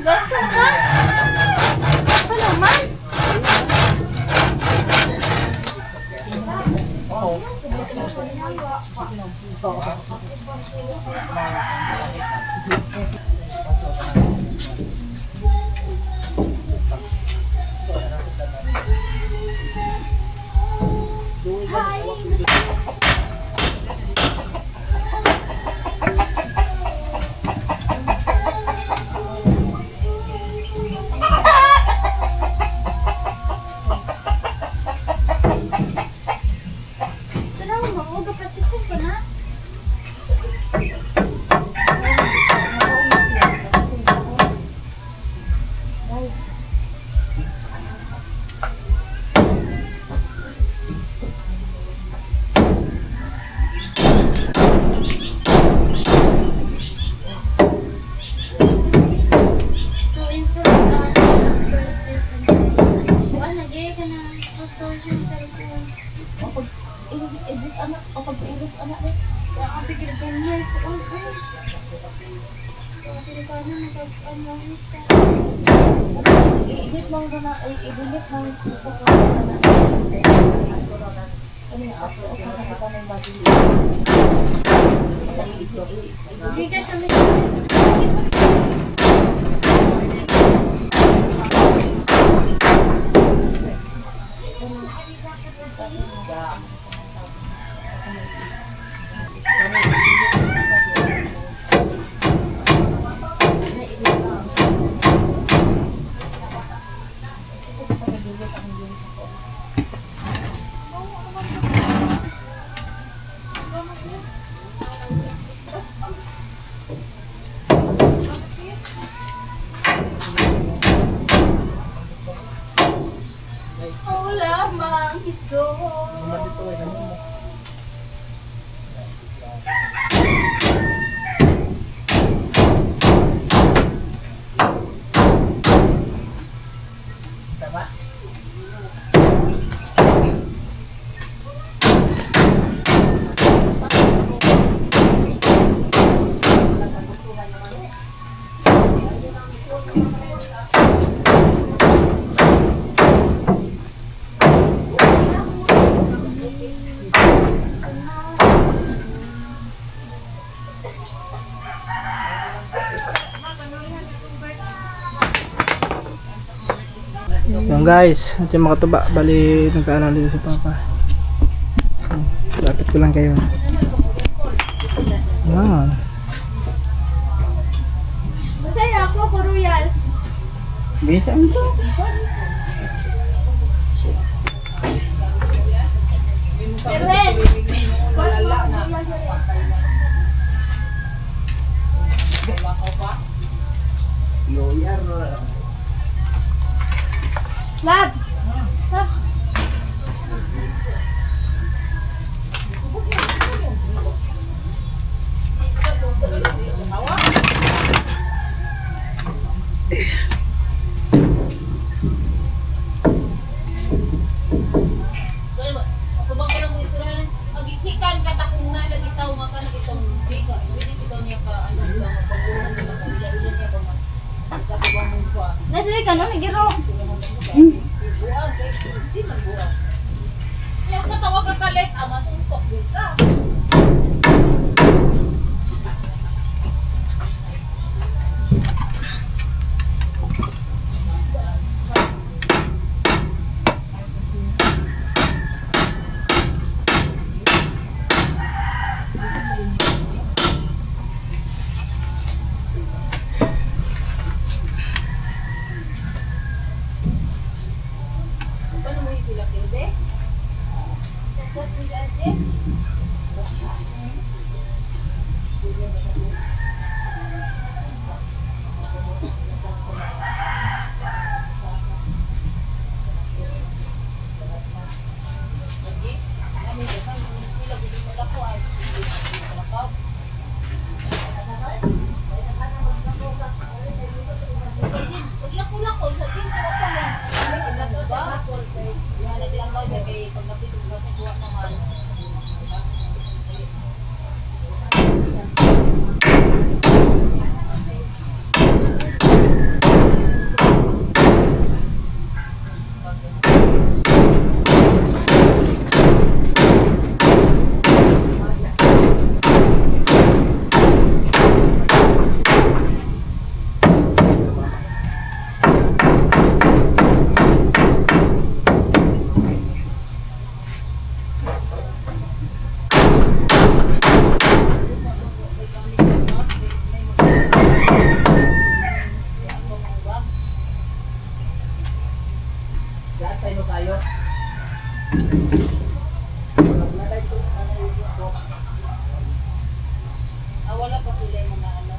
Gatsan ka? Ano naman? Hola, mangiso. Yan guys, ito yung mga tuba. Bali, nagkaalam dito si Papa. Lapit ko lang kayo. Yan. Masaya ako po, Royal. Bisa ito. Erwin! Lab! Nadali ka no, nagiro. Yung katawag ka kalit, ama, suntok din ka. Paano mo yung sila, Kirby? What is that, Jim? Paglako-lako sa team ko pa lang. Ang dami ba? Yung naglangaw niya kay pagkapitog na kuha naman. Wala pa sila yung mga ano.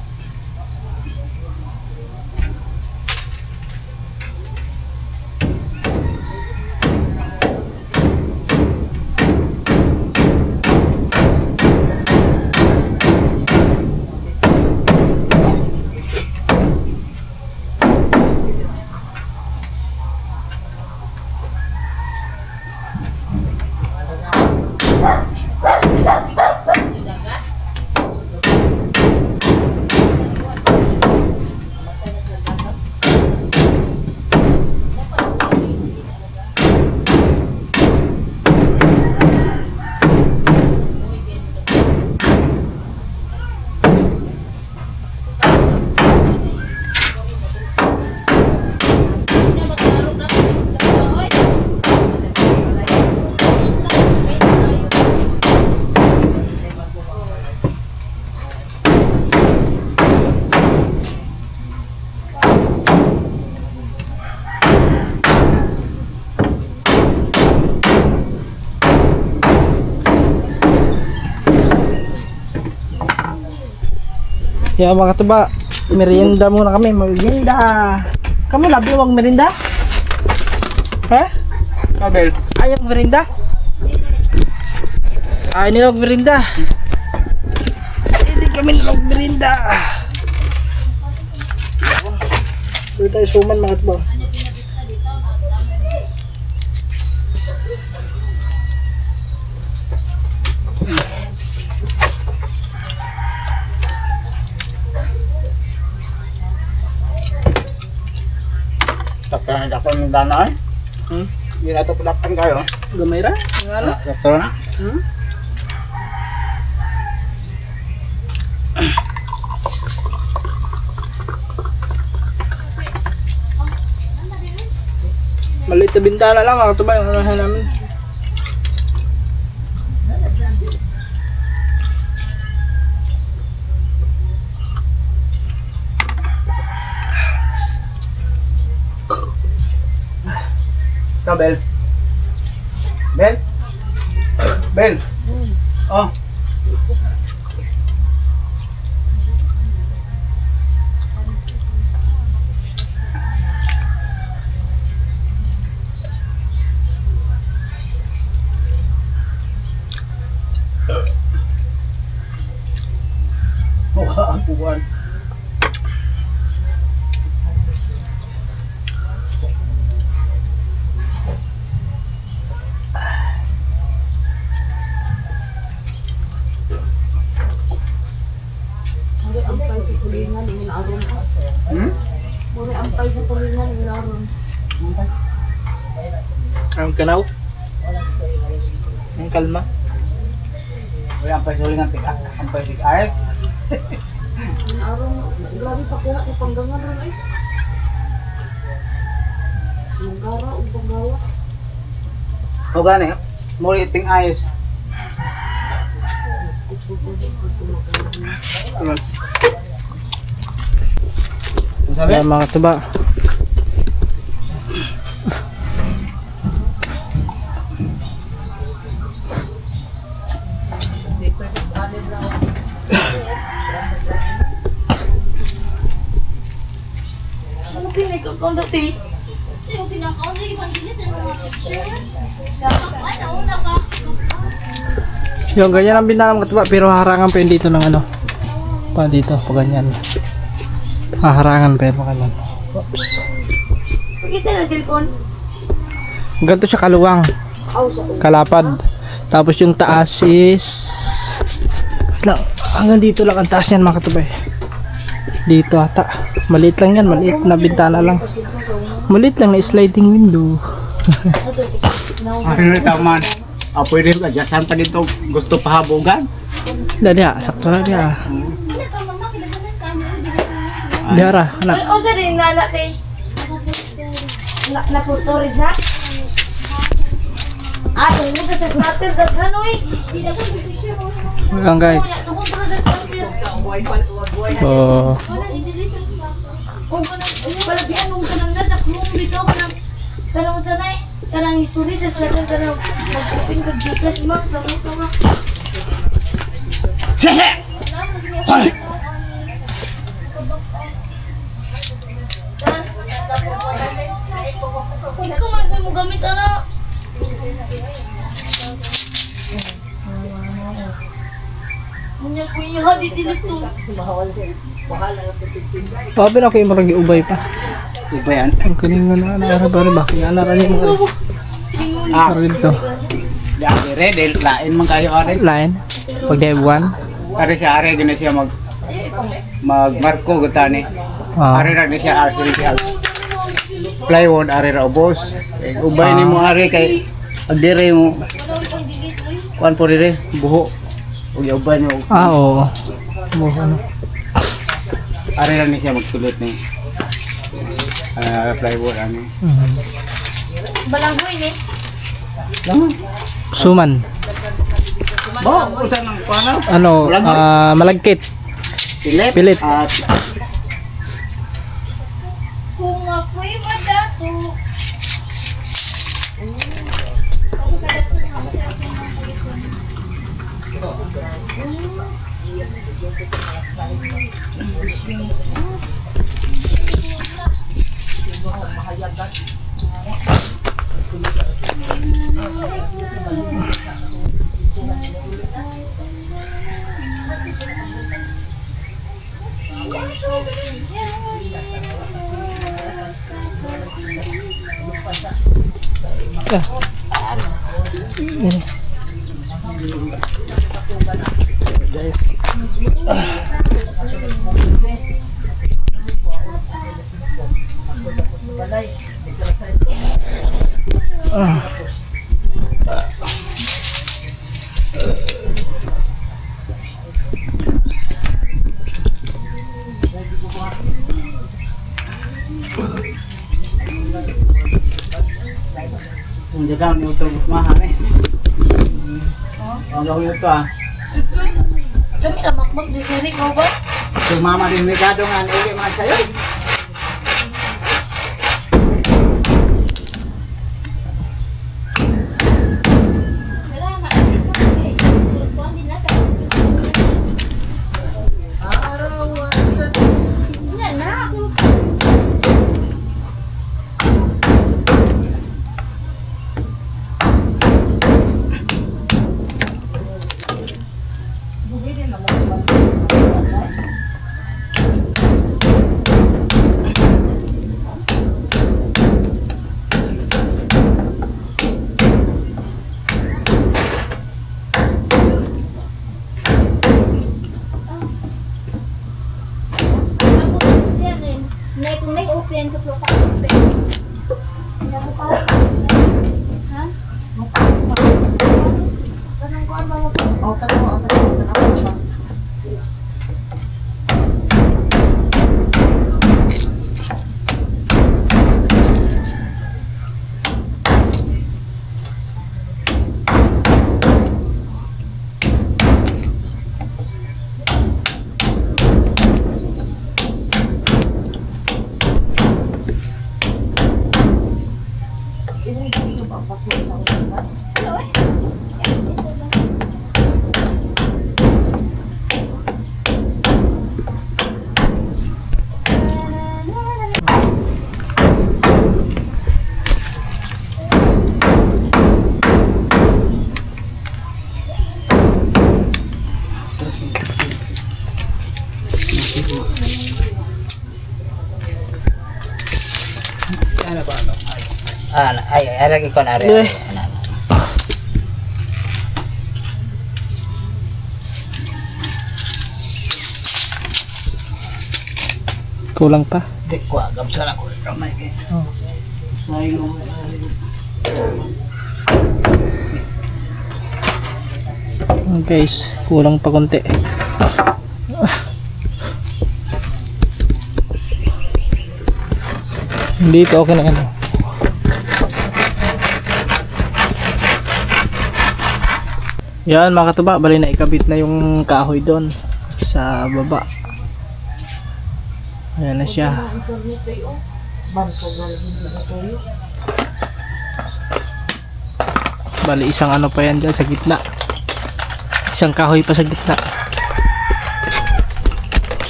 Yan mga tuba, merienda muna kami, merienda. Kamu labi mag merienda? Ha? Kabel. Ayaw merienda? Ayaw nila mag merienda. Hindi kami nila mag merienda. Dito tayo suman mga tuba. Takpan na ng dana eh. Hindi na ito padapan kayo. Gamay ra? Ngano? Sakto na. Maliit na bintana lang mga tuba yung unahan namin. Kabel. Bel. Bel. Oh. Mukha ang buwan. Ang kanaw. Ang kalma. Wala ang pasulingan tika. Ang pasulig ayos. Grabe pa kuha ni panggangan ron ay. Manggara o panggawa. O gani. Muli iting ayos. Sabi? Yan mga tuba. Ano pinag-account dati? Kasi yung pinakaon na ibang dilit na mga picture. Ano, una ka. Yung ganyan ang bintana mga tuba, pero harangan pa yun dito ng ano. Pa dito, pa ganyan. Haharangan pa yun, pa ganyan. Oops. Pakita na cellphone. Ganito siya kaluwang. Kalapad. Tapos yung taas is lang, hanggang dito lang ang taas niyan mga katubay. Dito ata. Maliit lang yan, maliit na bintana lang. Maliit lang na sliding window. Ano na taman? Pwede ka dyan. Saan pa dito gusto pahabugan? Dali ha, sakto na diya. Diara, anak. O sa rin na natin. Na for storage na? Ah, ito mo sa starter daghan oy. Ayan guys. Tungkol pa sa starter. So, Kung palabian mong kanang nasa room dito kanang sanay kanang history sa starter kanang mag-open ka Gcash mo sa mga mga. Ikaw man mo gamit ano? Munya ko iha di dito. pabi na ko yung maragi ubay pa. Iba yan. Ang kaninga na ara-ara ba? Kaya narani mo. Para dito. Yan, ready. Lain man kayo are. Line. Pag day 1. Are siya are. Gina siya mag-marko gutani. Ah. Are na siya artificial. Plywood are ra ubos. Ubay ni mo are kay agdire mo. Kuan po dire buho. Ug ubay mo. Ah, oo. Ano? Are ra ni siya magsulot ni. Plywood ano. Balanghoy ni. Suman. Bo, usa nang kuan Ano, malagkit. Pilit. Kung ako'y madato. Hindi ka nang utog mahal eh. Ang gawin ito ah. Dami na makmak di sini ko ba? Sumama din Mikado nga, hindi man sa'yo. Open ko pa open. Ha? Tanong ko ano mo? Oh, tanong mo ako. Ay, lagi ko na Eh. Kulang pa. Di ko agam sana ko ramay kay. Sayo. Guys, kulang pa konti. Dito okay na yan. Yan mga katuba, bali na ikabit na yung kahoy doon sa baba. Ayan na siya. Bali isang ano pa yan dyan sa gitna. Isang kahoy pa sa gitna.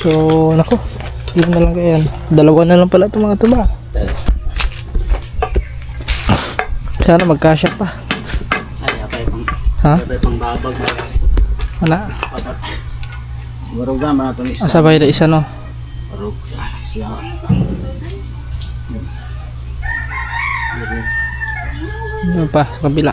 So, nako. Yun na lang yan. Dalawa na lang pala ito mga tuba. Sana magkasya pa. Ay, apay pang Ha? apay pang babag. Wala. Maruga man ato ni isa. Asabay na isa no. Marug siya. Ano pa sa kabila.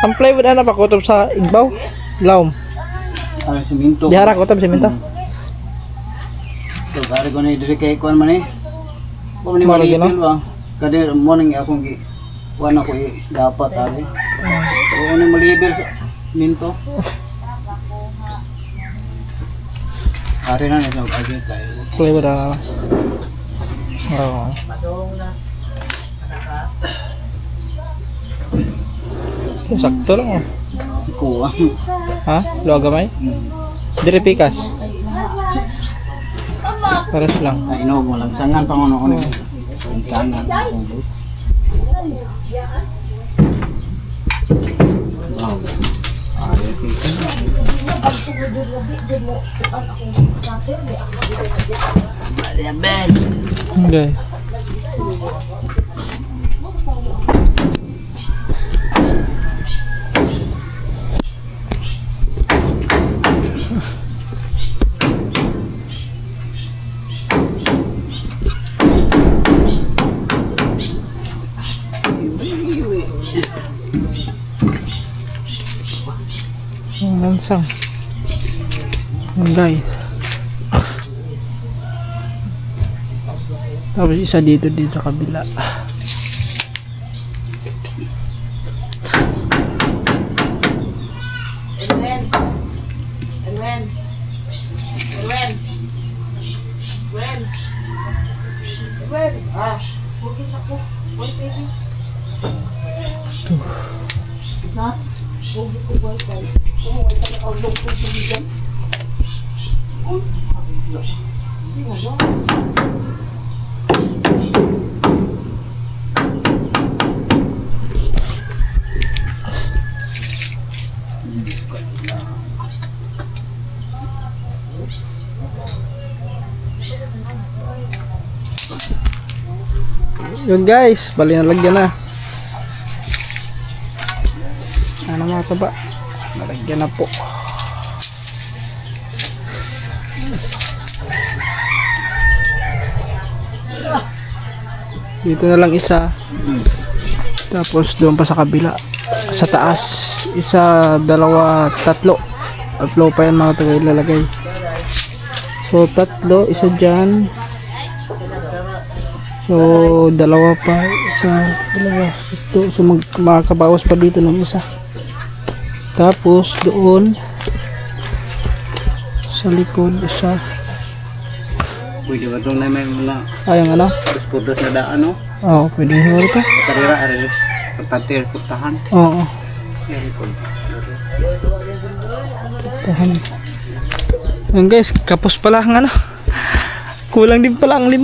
Ang plywood ana pa kutob sa igbaw. Laom. Ay, siminto. Dihara kutob semento. So, gari ko na diri kay kuan man eh. Kung ni Maro malipil gino? ba? Kadir morning akong gi kuan ako dapat ali. So, ni malibel sa minto. Ari na sa agi kay. Plywood ana. Oh. Sakto lang oh. Kuha. Ha? Luwa gamay? Dire pikas. Pares lang. Ay, inog mo lang. Sangan pa ko na. Sangan. Wow. Guys. Lansang. Guys. Tapos isa dito sa kabila. Yun guys, bali nalagyan na. Ano mga taba? Nalagyan na po. Dito na lang isa. Tapos doon pa sa kabila. Sa taas, isa, dalawa, tatlo. Tatlo pa yan mga taga ilalagay. So tatlo, isa dyan. So dalawa pa, isa, dalawa, ito. So makakabawas pa dito ng isa. Tapos doon sa likod isa. Pwede ba itong na may mga Ayang ano? putos na daan, no? Oo, pwede mo ito. Karira, arilis. Pagtatir, pagtahan. Oo. Tahan. Yan guys, kapos pala ang ano. Kulang din pala ang 5.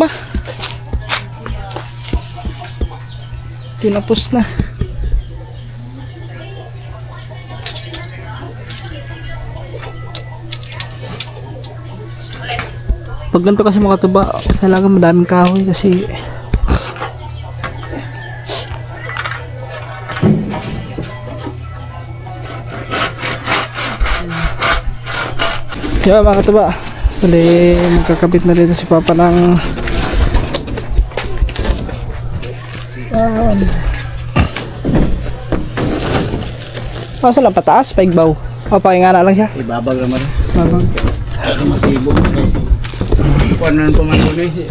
Tinapos na. Pag ganito kasi mga tuba, kailangan madaming kahoy kasi kaya mga tuba, bali magkakabit na dito si Papa ng masa lang pataas, paigbaw o paingana lang siya. Ibabag naman. Babag. Masibog. Paano pa man doon eh.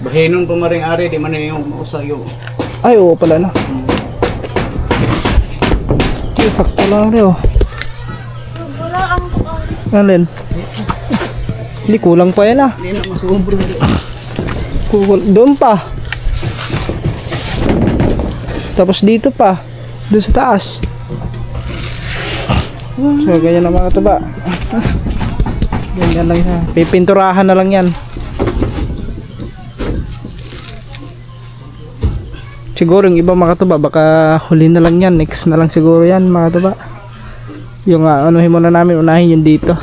Bahinon pa maring ari, di man na yung usa yung. Ay oo pala na. Ito sakto lang rin oh. Alin? Hindi kulang pa yan ah. Hindi na masubro. Doon pa. Tapos dito pa. Doon sa taas. So ganyan na mga tuba. Ganyan lang siya. Pipinturahan na lang yan. Siguro yung iba mga tuba baka huli na lang yan. Next na lang siguro yan mga tuba. Yung anuhin muna namin, unahin yung dito.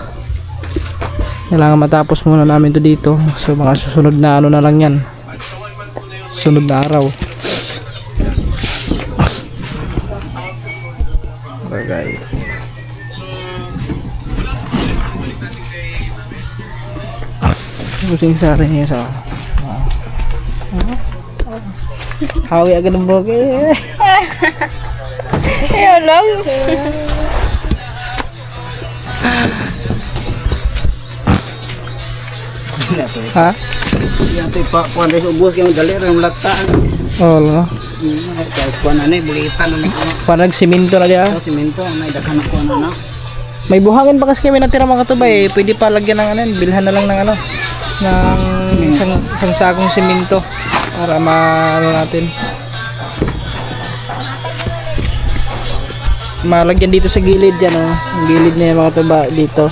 Kailangan matapos muna namin to dito. So mga susunod na ano na lang yan. Sunod na araw. Okay. Pusing sa rin niya sa hawi agad ng bogey. Ayaw lang. Ha? Yan tayo pa, kuhan tayo ubos yung dali rin lataan. Oo lang. Kahit kuhan na bulitan na nito. Parang siminto na diya. Simento, may dakan na kuhan na. May buhangin pa kasi kami natira mga katubay. Pwede pa lagyan ng ano, bilhan na lang ng ano, ng isang sakong siminto para maano natin. malagyan dito sa gilid yan oh. Ang gilid na yung mga tuba dito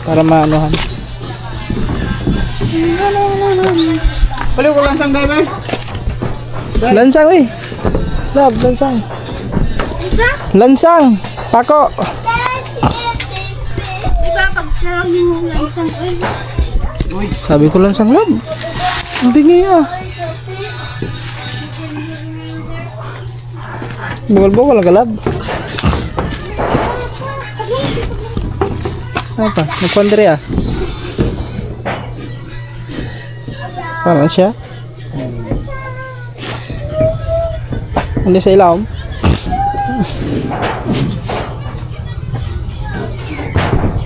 para maanuhan. Baliw ko lansang driver. Lansang eh. Lab, lansang. Lansang. Pako. Diba pag tawag yung lansang oil? Sabi ko lansang lab. Hindi nga. Bukal-bukal ang kalab. Apa? Nagpandre ah. Parang siya. Hindi sa ilaw.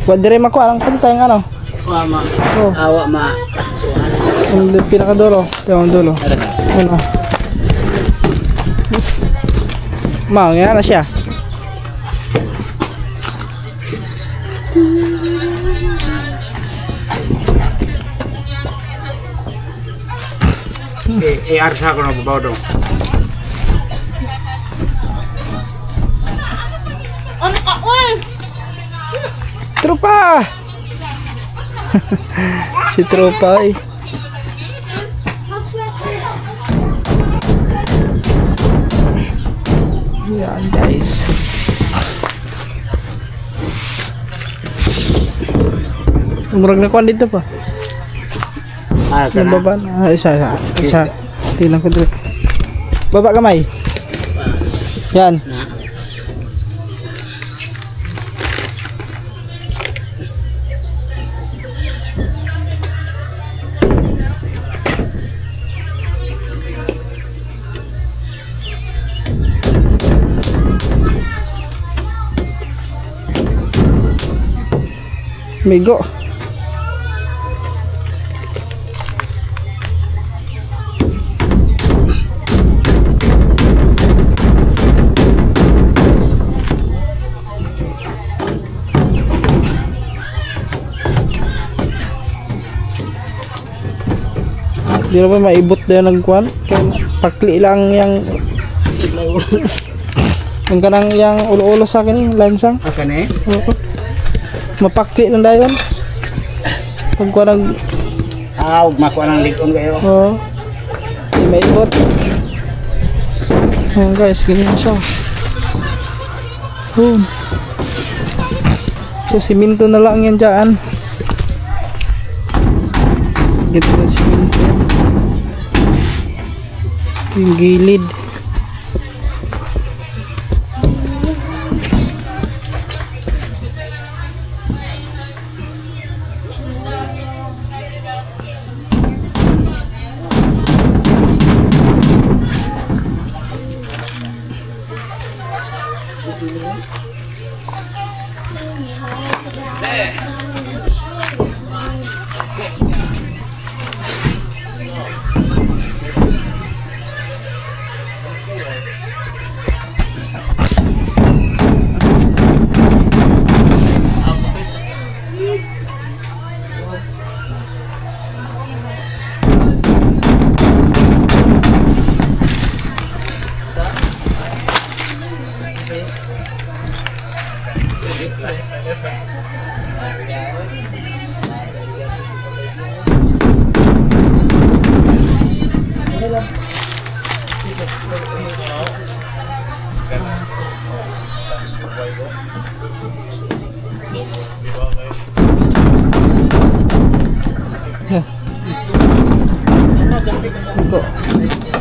Buat dire makuha ang kanta yung ano. Mama. Oh, Awa ma. ang pinakadulo. Yung dulo. Ano? Mau nga na siya. Arsa ko na babaw dong. Ano ka? Uy! Tropa! Si Tropa eh. Yan guys. Umurag na kuhan dito pa. Ah, Yung baba na. Isa. Tingnan ko dito. Baba kamay. Yan. Migo. Di na ba maibot na ng kwan? Pakli lang yung yung kanang yung ulo-ulo sa akin yung lansang. Akan eh. Oo. Mapakli lang dayon. Pag kwan ng Makuha ng likon kayo. oo. Di maibot. Ayan guys, ganyan siya. Boom. So siminto na lang yan dyan. Ganito na siminto yan. Yung gilid. Ito.